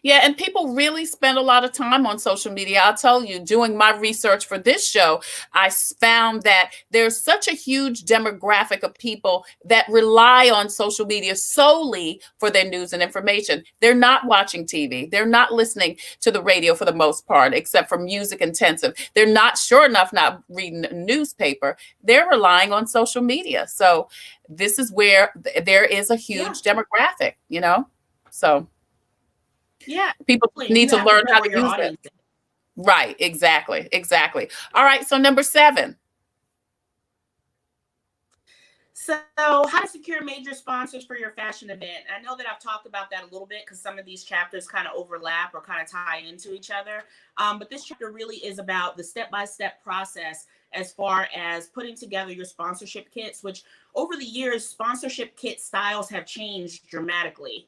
Yeah, and people really spend a lot of time on social media. I'll tell you, doing my research for this show, found that there's such a huge demographic of people that rely on social media solely for their news and information. They're not watching TV. They're not listening to the radio for the most part, except for music intensive. They're not, sure enough, not reading a newspaper. They're relying on social media. So this is where there is a Yeah. huge demographic, So Yeah. people And need you to have to learn know how where to your use it. audience is. Right, exactly, exactly. All right, so number 7. So, how to secure major sponsors for your fashion event. I know that I've talked about that a little bit because some of these chapters kind of overlap or kind of tie into each other. But this chapter really is about the step-by-step process as far as putting together your sponsorship kits, which over the years, sponsorship kit styles have changed drastically.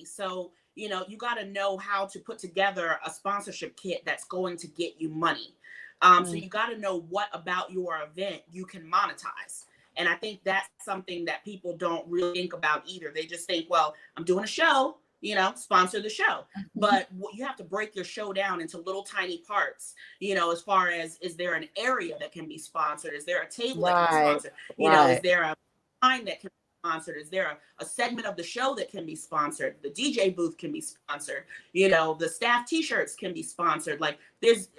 So, you got to know how to put together a sponsorship kit that's going to get you money. So you got to know what about your event you can monetize. And I think that's something that people don't really think about either. They just think, well, I'm doing a show, sponsor the show. But you have to break your show down into little tiny parts, as far as, is there an area that can be sponsored? Is there a table that can be Right, sponsored? Is right. there a line that can be sponsored? Is there a segment of the show that can be sponsored? The DJ booth can be sponsored. The staff t-shirts can be sponsored. Like there's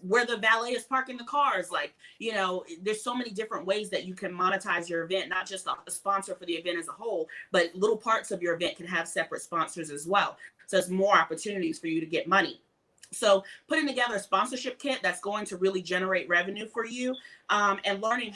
where the valet is parking the cars. Like, there's so many different ways that you can monetize your event, not just a sponsor for the event as a whole, but little parts of your event can have separate sponsors as well. So there's more opportunities for you to get money. So putting together a sponsorship kit that's going to really generate revenue for you, and learning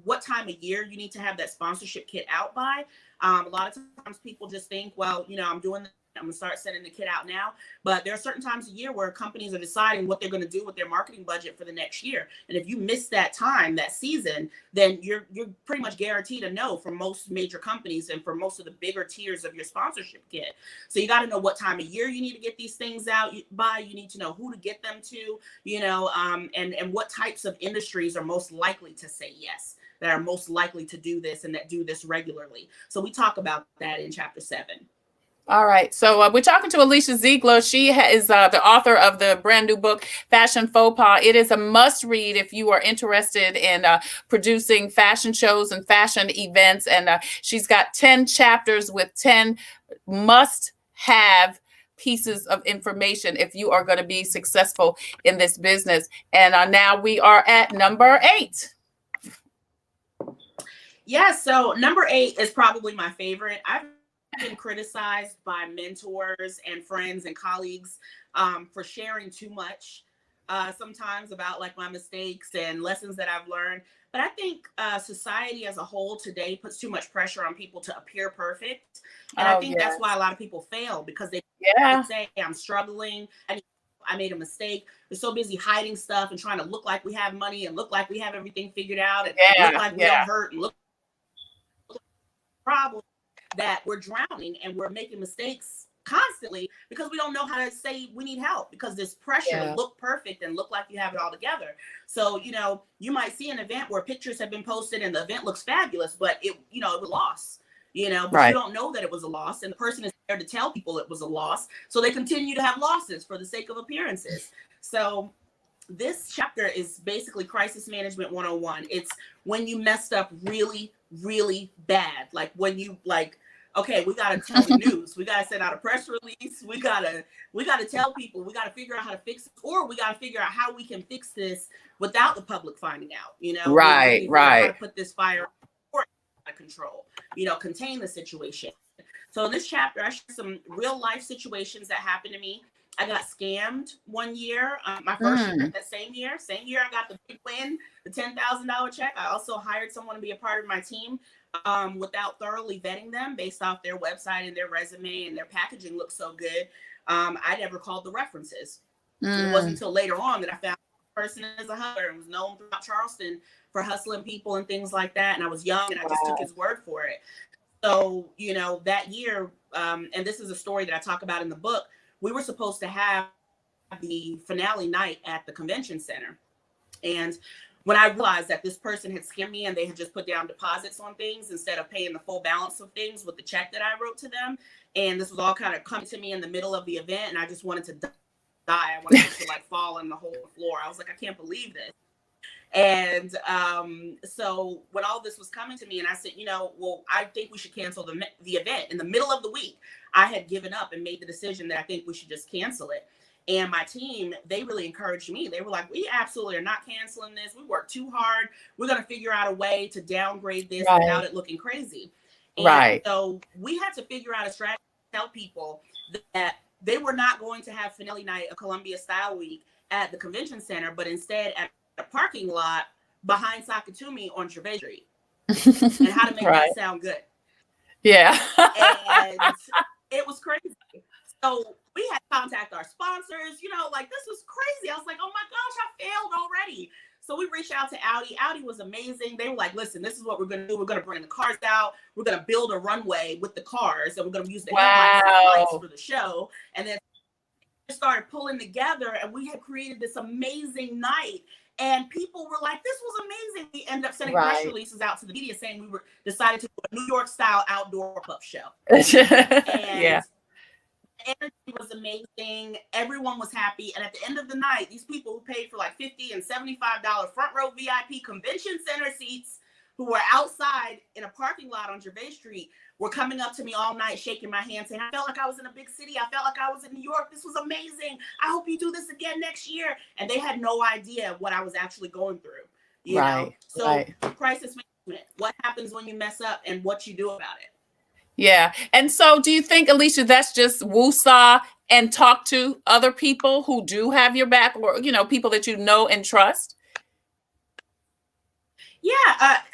what time of year you need to have that sponsorship kit out by. A lot of times people just think, well, I'm going to start sending the kit out now. But there are certain times a year where companies are deciding what they're going to do with their marketing budget for the next year. And if you miss that time, that season, then you're pretty much guaranteed a no for most major companies and for most of the bigger tiers of your sponsorship kit. So you got to know what time of year you need to get these things out by. You need to know who to get them to, and what types of industries are most likely to say yes, that are most likely to do this and that do this regularly. So we talk about that in chapter 7. All right. So we're talking to Alicia Zeigler. She is the author of the brand new book, Fashion Fauxpas. It is a must read if you are interested in producing fashion shows and fashion events. And she's got 10 chapters with 10 must have pieces of information if you are going to be successful in this business. And now we are at number 8. Yeah. So number 8 is probably my favorite. I've been criticized by mentors and friends and colleagues for sharing too much sometimes about like my mistakes and lessons that I've learned. But I think society as a whole today puts too much pressure on people to appear perfect. And I Oh, think that's why yes. a lot of people fail, because they Yeah. say, I'm struggling. I made a mistake. We're so busy hiding stuff and trying to look like we have money and look like we have everything figured out and look Yeah. like we Yeah. don't hurt and look like problem, that we're drowning and we're making mistakes constantly because we don't know how to say we need help, because there's pressure to Yeah. look perfect and look like you have it all together. So, you might see an event where pictures have been posted and the event looks fabulous, but it was a loss, but you Right. don't know that it was a loss. And the person is there to tell people it was a loss. So they continue to have losses for the sake of appearances. So this chapter is basically crisis management 101. It's when you messed up really, really bad. Like when you okay, we got to tell the news. We got to send out a press release. We got to tell people. We got to figure out how to fix it, or we got to figure out how we can fix this without the public finding out. Right. We figure out how to Right. put this fire out of control. Contain the situation. So in this chapter, I share some real life situations that happened to me. I got scammed one year, my first year, that same year. I got the big win, the $10,000 check. I also hired someone to be a part of my team without thoroughly vetting them based off their website and their resume, and their packaging looked so good. I never called the references. It wasn't until later on that I found the person as a hustler and was known throughout Charleston for hustling people and things like that. And I was young and I just took his word for it. So, that year, and this is a story that I talk about in the book, we were supposed to have the finale night at the convention center. And when I realized that this person had scammed me and they had just put down deposits on things instead of paying the full balance of things with the check that I wrote to them, and this was all kind of coming to me in the middle of the event, and I just wanted to die. I wanted to fall on the whole floor. I was like, I can't believe this. And so when all this was coming to me, and I said, well, I think we should cancel the event. In the middle of the week, I had given up and made the decision that I think we should just cancel it. And my team, they really encouraged me. They were like, we absolutely are not canceling this. We worked too hard. We're going to figure out a way to downgrade this without it looking crazy. And so we had to figure out a strategy to tell people that they were not going to have finale night of Columbia Style Week at the convention center, but instead at a parking lot behind Sakatumi on Gervais Street. And how to make that sound good. Yeah. And it was crazy. So we had to contact our sponsors, this was crazy. I was like, oh my gosh, I failed already. So we reached out to Audi. Audi was amazing. They were like, listen, this is what we're going to do. We're going to bring the cars out. We're going to build a runway with the cars, and we're going to use the headlights and the lights for the show. And then started pulling together, and we had created this amazing night. And people were like, this was amazing. We ended up sending press releases out to the media saying we were decided to do a New York style outdoor pup show. And the energy was amazing. Everyone was happy. And at the end of the night, these people who paid for like $50 and $75 front row VIP convention center seats, who were outside in a parking lot on Gervais Street, were coming up to me all night, shaking my hand, saying, I felt like I was in a big city. I felt like I was in New York. This was amazing. I hope you do this again next year. And they had no idea what I was actually going through. You know? So crisis management, what happens when you mess up and what you do about it. Yeah. And so do you think, Alicia, that's just woosah and talk to other people who do have your back, or, people that you know and trust? Yeah,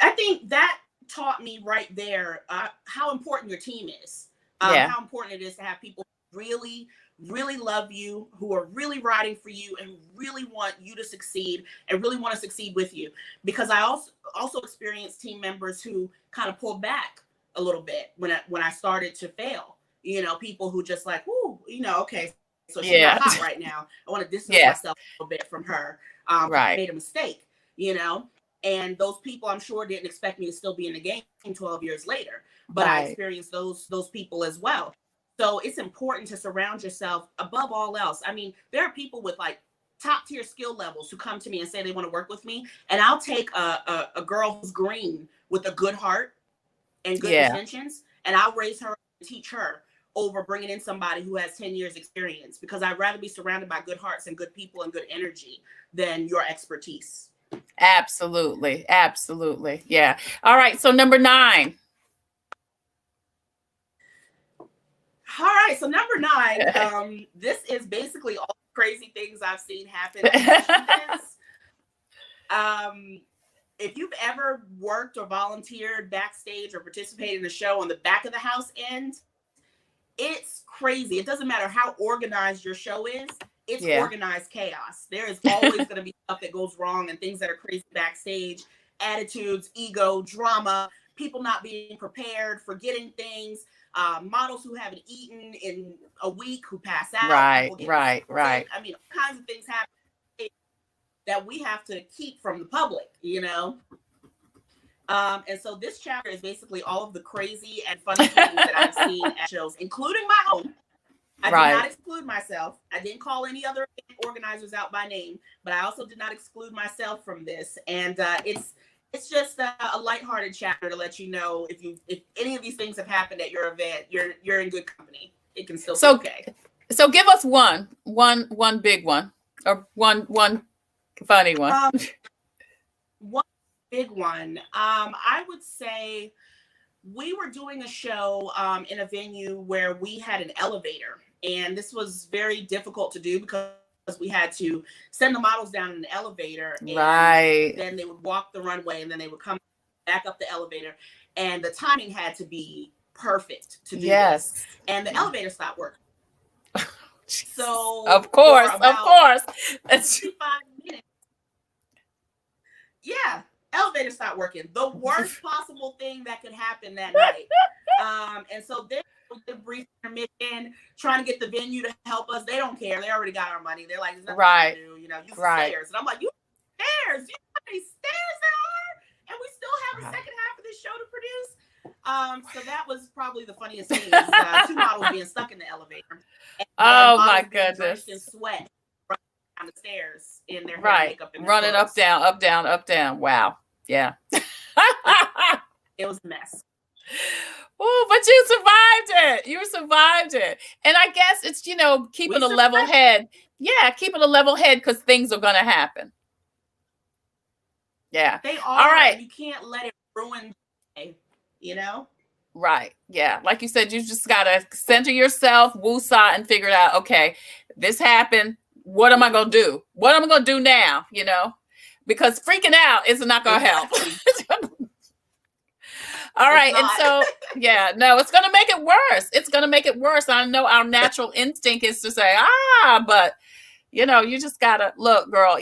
I think that taught me right there how important your team is. How important it is to have people who really, really love you, who are really riding for you, and really want you to succeed and really want to succeed with you. Because I also experienced team members who kind of pulled back a little bit when I started to fail. People who just like, ooh, okay, so she's not hot right now. I want to distance myself a little bit from her. I made a mistake, And those people, I'm sure, didn't expect me to still be in the game 12 years later. But I experienced those people as well. So it's important to surround yourself above all else. I mean, there are people with like top tier skill levels who come to me and say they want to work with me. And I'll take a girl who's green with a good heart and good intentions, and I'll raise her and teach her over bringing in somebody who has 10 years experience, because I'd rather be surrounded by good hearts and good people and good energy than your expertise. Absolutely. Absolutely. Yeah. All right. So number 9. All right. So number 9, this is basically all crazy things I've seen happen at fashion events. If you've ever worked or volunteered backstage or participated in a show on the back of the house end, it's crazy. It doesn't matter how organized your show is. It's organized chaos. There is always going to be stuff that goes wrong and things that are crazy backstage, attitudes, ego, drama, people not being prepared, forgetting things, models who haven't eaten in a week who pass out. Right. I mean, all kinds of things happen that we have to keep from the public, you know? And so this chapter is basically all of the crazy and funny things that I've seen at shows, including my own. I did not exclude myself. I didn't call any other organizers out by name, but I also did not exclude myself from this. And it's just a lighthearted chapter to let you know if any of these things have happened at your event, you're in good company. It can still be okay. So give us one big one, or one funny one. One big one. I would say we were doing a show in a venue where we had an elevator, and this was very difficult to do because we had to send the models down in an elevator, and then they would walk the runway, and then they would come back up the elevator, and the timing had to be perfect to do this. And the elevator stopped working. So of course, that's 5 minutes. Yeah, elevator stopped working. The worst possible thing that could happen that night. And so then we did a brief intermission, trying to get the venue to help us. They don't care. They already got our money. They're like, there's nothing to do. You know, use the stairs. And I'm like, you stairs? You know how many stairs there are? And we still have the second half of this show to produce. So that was probably the funniest thing. Is, 2 models being stuck in the elevator. And oh my goodness! In sweat, running down the stairs in their hair and makeup, and running up, down, up, down, up, down. Wow. Yeah. It was a mess. Oh, but you survived it. You survived it. And I guess it's, keeping a level head. Yeah, keeping a level head because things are going to happen. Yeah. They are. All right. You can't let it ruin, Right. Yeah. Like you said, you just got to center yourself, woosah, and figure it out. Okay, this happened. What am I going to do? What am I going to do now? Because freaking out is not going to help. All right. And so, it's going to make it worse. It's going to make it worse. I know our natural instinct is to say, but you just got to look, girl,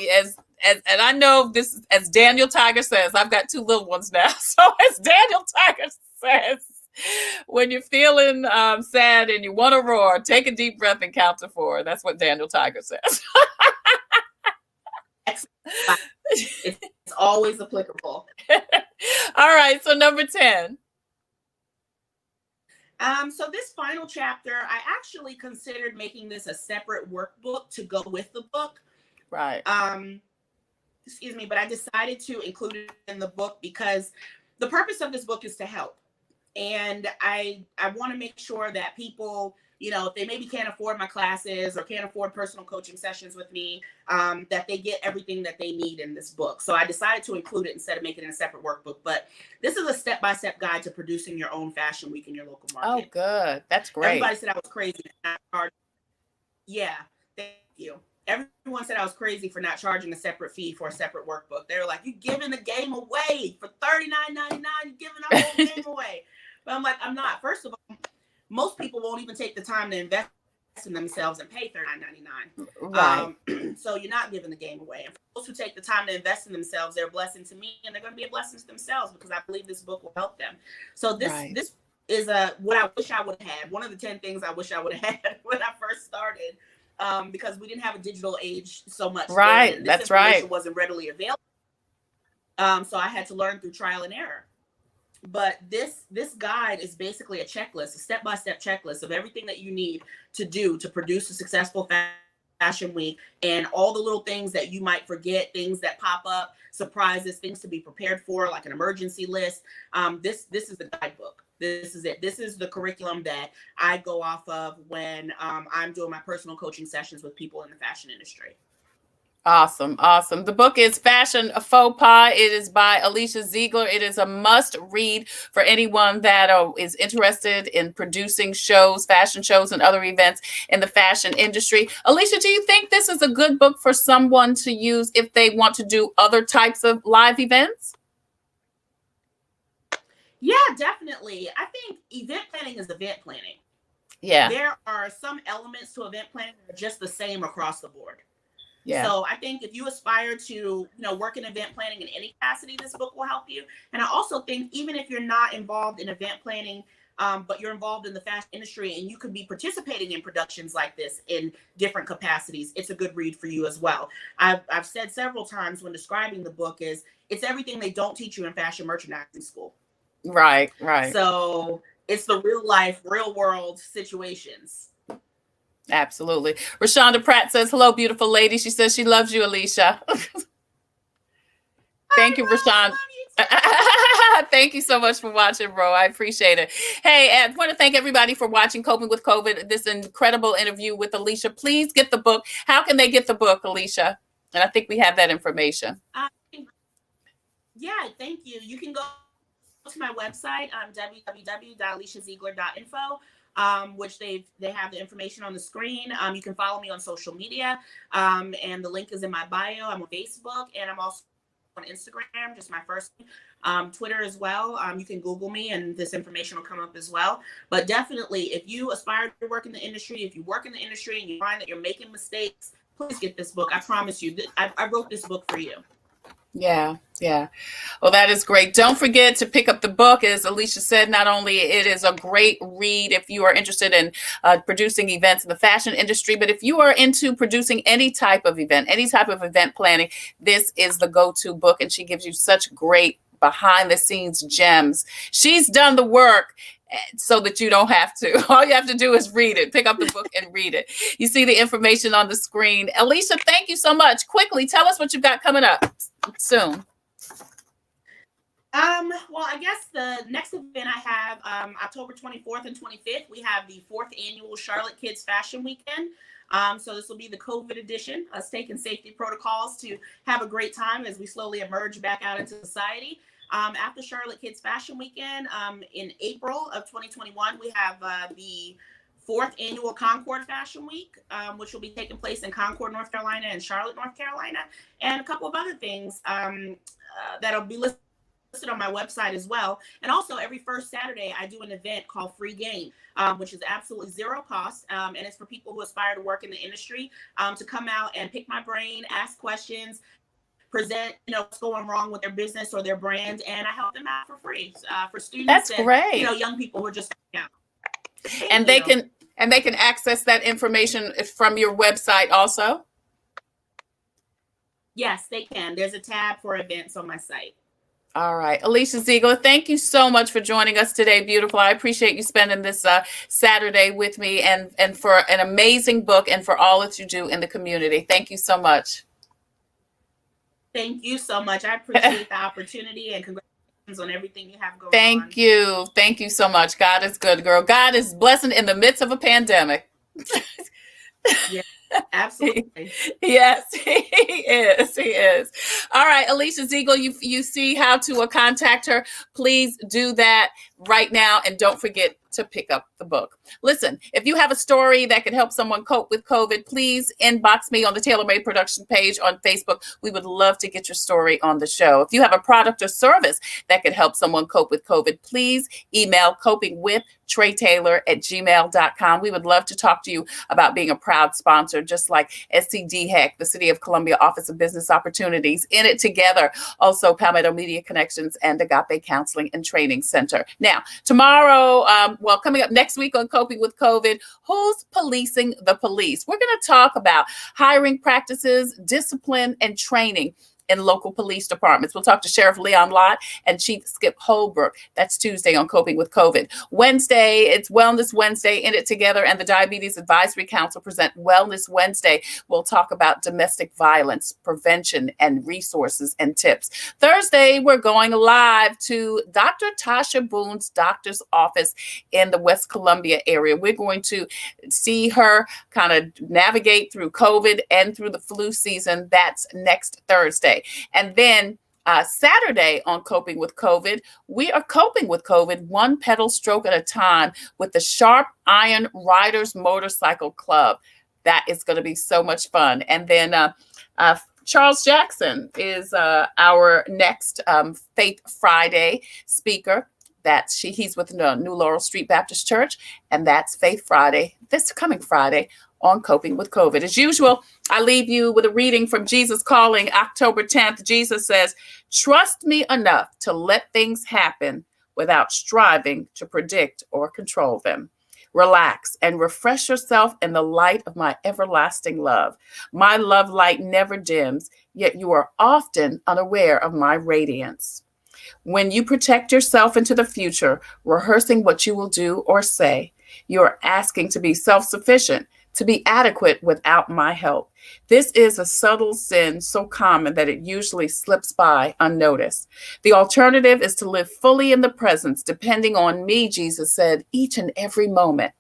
and I know this, as Daniel Tiger says, I've got 2 little ones now. So as Daniel Tiger says, when you're feeling sad and you want to roar, take a deep breath and count to 4. That's what Daniel Tiger says. It's always applicable. All right. So number 10. So this final chapter, I actually considered making this a separate workbook to go with the book. Right. Excuse me, but I decided to include it in the book because the purpose of this book is to help. And I want to make sure that people, if they maybe can't afford my classes or can't afford personal coaching sessions with me, that they get everything that they need in this book. So I decided to include it instead of making it a separate workbook. But this is a step-by-step guide to producing your own fashion week in your local market. Oh, good. That's great. Everybody said I was crazy. Yeah, thank you. Everyone said I was crazy for not charging a separate fee for a separate workbook. They were like, you're giving the game away for $39.99. You're giving our whole game away. But I'm like, I'm not. First of all, most people won't even take the time to invest in themselves and pay $39.99. Right. So you're not giving the game away. And for those who take the time to invest in themselves, they're a blessing to me, and they're going to be a blessing to themselves because I believe this book will help them. So this is what I wish I would have had. One of the 10 things I wish I would have had when I first started. Because we didn't have a digital age so much. Right. This That's right. Wasn't readily available. So I had to learn through trial and error. But this guide is basically a checklist, a step-by-step checklist of everything that you need to do to produce a successful fashion week, and all the little things that you might forget, things that pop up, surprises, things to be prepared for, like an emergency list. This is the guidebook. This is it. This is the curriculum that I go off of when I'm doing my personal coaching sessions with people in the fashion industry. Awesome. Awesome. The book is Fashion Fauxpas. It is by Alicia Zeigler. It is a must read for anyone that is interested in producing shows, fashion shows, and other events in the fashion industry. Alicia, do you think this is a good book for someone to use if they want to do other types of live events? Yeah, definitely. I think event planning is event planning. Yeah. There are some elements to event planning that are just the same across the board. Yeah. So I think if you aspire to, work in event planning in any capacity, this book will help you. And I also think even if you're not involved in event planning, but you're involved in the fashion industry and you could be participating in productions like this in different capacities, it's a good read for you as well. I've said several times when describing the book is it's everything they don't teach you in fashion merchandising school. Right, right. So it's the real life, real world situations. Absolutely. Rashonda Pratt says, hello, beautiful lady. She says she loves you, Alicia. Thank you, Rashonda. Thank you so much for watching, bro. I appreciate it. Hey, I want to thank everybody for watching Coping with COVID, this incredible interview with Alicia. Please get the book. How can they get the book, Alicia? And I think we have that information. Yeah, thank you. You can go to my website, www.aliciazeigler.info. Which they have the information on the screen. You can follow me on social media, and the link is in my bio. I'm on Facebook, and I'm also on Instagram, just my first name. Twitter as well. You can Google me, and this information will come up as well. But definitely, if you aspire to work in the industry, if you work in the industry and you find that you're making mistakes, please get this book. I promise you, I wrote this book for you. Yeah, yeah. Well, that is great. Don't forget to pick up the book. As Alicia said, not only it is a great read if you are interested in producing events in the fashion industry, but if you are into producing any type of event, any type of event planning, this is the go-to book. And she gives you such great behind the scenes gems. She's done the work so that you don't have to. All you have to do is read it. Pick up the book and read it. You see the information on the screen. Alicia, thank you so much. Quickly, tell us what you've got coming up soon. Well, I guess the next event I have, October 24th and 25th, we have the 4th annual Charlotte Kids Fashion Weekend. So this will be the COVID edition, us taking safety protocols to have a great time as we slowly emerge back out into society. After Charlotte Kids Fashion Weekend, in April of 2021, we have the 4th annual Concord Fashion Week, which will be taking place in Concord, North Carolina, and Charlotte, North Carolina, and a couple of other things that'll be listed on my website as well. And also every first Saturday, I do an event called Free Game, which is absolutely zero cost. And it's for people who aspire to work in the industry to come out and pick my brain, ask questions, present, what's going wrong with their business or their brand. And I help them out for free for students. That's and, great. Young people who are just out. And they can access that information from your website also? Yes, they can. There's a tab for events on my site. All right. Alicia Zeigler, thank you so much for joining us today, beautiful. I appreciate you spending this Saturday with me and for an amazing book and for all that you do in the community. Thank you so much. Thank you so much. I appreciate the opportunity and congratulations on everything you have going on. Thank you. Thank you so much. God is good, girl. God is blessing in the midst of a pandemic. Yeah. Absolutely. Yes, he is. He is. All right, Alicia Zeigler, you see how to contact her. Please do that right now. And don't forget to pick up the book. Listen, if you have a story that can help someone cope with COVID, please inbox me on the Tailor Made Production page on Facebook. We would love to get your story on the show. If you have a product or service that could help someone cope with COVID, please email copingwithtreTailor@gmail.com. We would love to talk to you about being a proud sponsor, just like SCDHEC, the City of Columbia Office of Business Opportunities, In It Together, also Palmetto Media Connections and Agape Counseling and Training Center. Now, tomorrow, coming up next week on Coping with COVID, who's policing the police? We're going to talk about hiring practices, discipline, and training in local police departments. We'll talk to Sheriff Leon Lott and Chief Skip Holbrook. That's Tuesday on Coping with COVID. Wednesday, it's Wellness Wednesday, In It Together, and the Diabetes Advisory Council present Wellness Wednesday. We'll talk about domestic violence prevention and resources and tips. Thursday, we're going live to Dr. Tasha Boone's doctor's office in the West Columbia area. We're going to see her kind of navigate through COVID and through the flu season. That's next Thursday. And then Saturday on Coping with COVID, we are coping with COVID one pedal stroke at a time with the Sharp Iron Riders Motorcycle Club. That is going to be so much fun. And then Charles Jackson is our next Faith Friday speaker. He's with New Laurel Street Baptist Church, and that's Faith Friday, this coming Friday on Coping with COVID. As usual, I leave you with a reading from Jesus Calling, October 10th. Jesus says, "Trust me enough to let things happen without striving to predict or control them. Relax and refresh yourself in the light of my everlasting love. My love light never dims, yet you are often unaware of my radiance. When you protect yourself into the future, rehearsing what you will do or say, you are asking to be self-sufficient, to be adequate without my help. This is a subtle sin so common that it usually slips by unnoticed. The alternative is to live fully in the presence, depending on me," Jesus said, "each and every moment.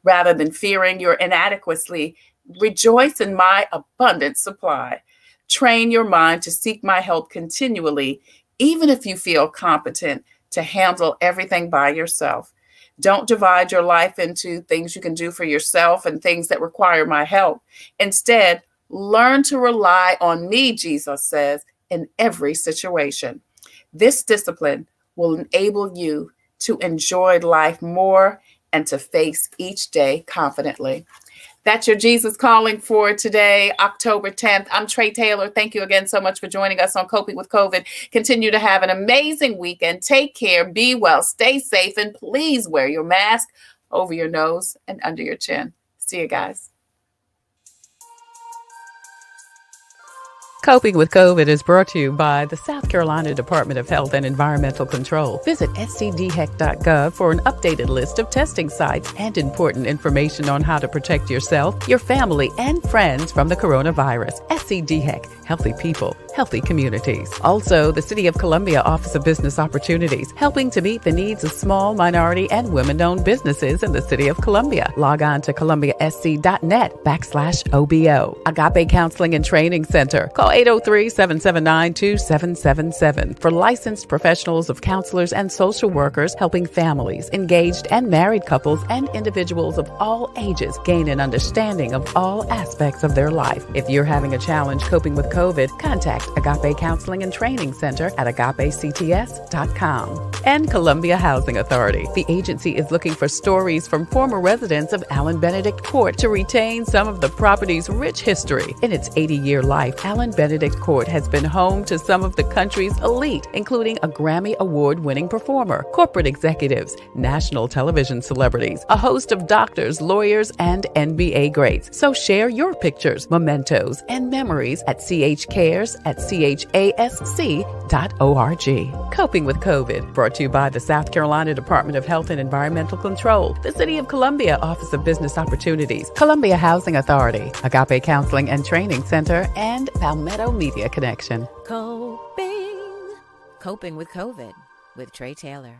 Rather than fearing your inadequacy, rejoice in my abundant supply. Train your mind to seek my help continually, even if you feel competent to handle everything by yourself. Don't divide your life into things you can do for yourself and things that require my help. Instead, learn to rely on me," Jesus says, "in every situation. This discipline will enable you to enjoy life more and to face each day confidently." That's your Jesus Calling for today, October 10th. I'm Tre Tailor. Thank you again so much for joining us on Coping with COVID. Continue to have an amazing weekend. Take care, be well, stay safe, and please wear your mask over your nose and under your chin. See you guys. Coping with COVID is brought to you by the South Carolina Department of Health and Environmental Control. Visit scdheck.gov for an updated list of testing sites and important information on how to protect yourself, your family, and friends from the coronavirus. SCDHEC, healthy people, healthy communities. Also, the City of Columbia Office of Business Opportunities, helping to meet the needs of small, minority, and women-owned businesses in the City of Columbia. Log on to columbiasc.net/OBO. Agape Counseling and Training Center. Call 803-779-2777 for licensed professionals of counselors and social workers helping families, engaged and married couples, and individuals of all ages gain an understanding of all aspects of their life. If you're having a challenge coping with COVID, contact Agape Counseling and Training Center at agapects.com. And Columbia Housing Authority. The agency is looking for stories from former residents of Allen Benedict Court to retain some of the property's rich history. In its 80-year life, Allen Benedict Court has been home to some of the country's elite, including a Grammy Award-winning performer, corporate executives, national television celebrities, a host of doctors, lawyers, and NBA greats. So share your pictures, mementos, and memories at chasc.org. Coping with COVID, brought to you by the South Carolina Department of Health and Environmental Control, the City of Columbia Office of Business Opportunities, Columbia Housing Authority, Agape Counseling and Training Center, and Palmetto Media Connection. Coping with COVID with Tre Tailor.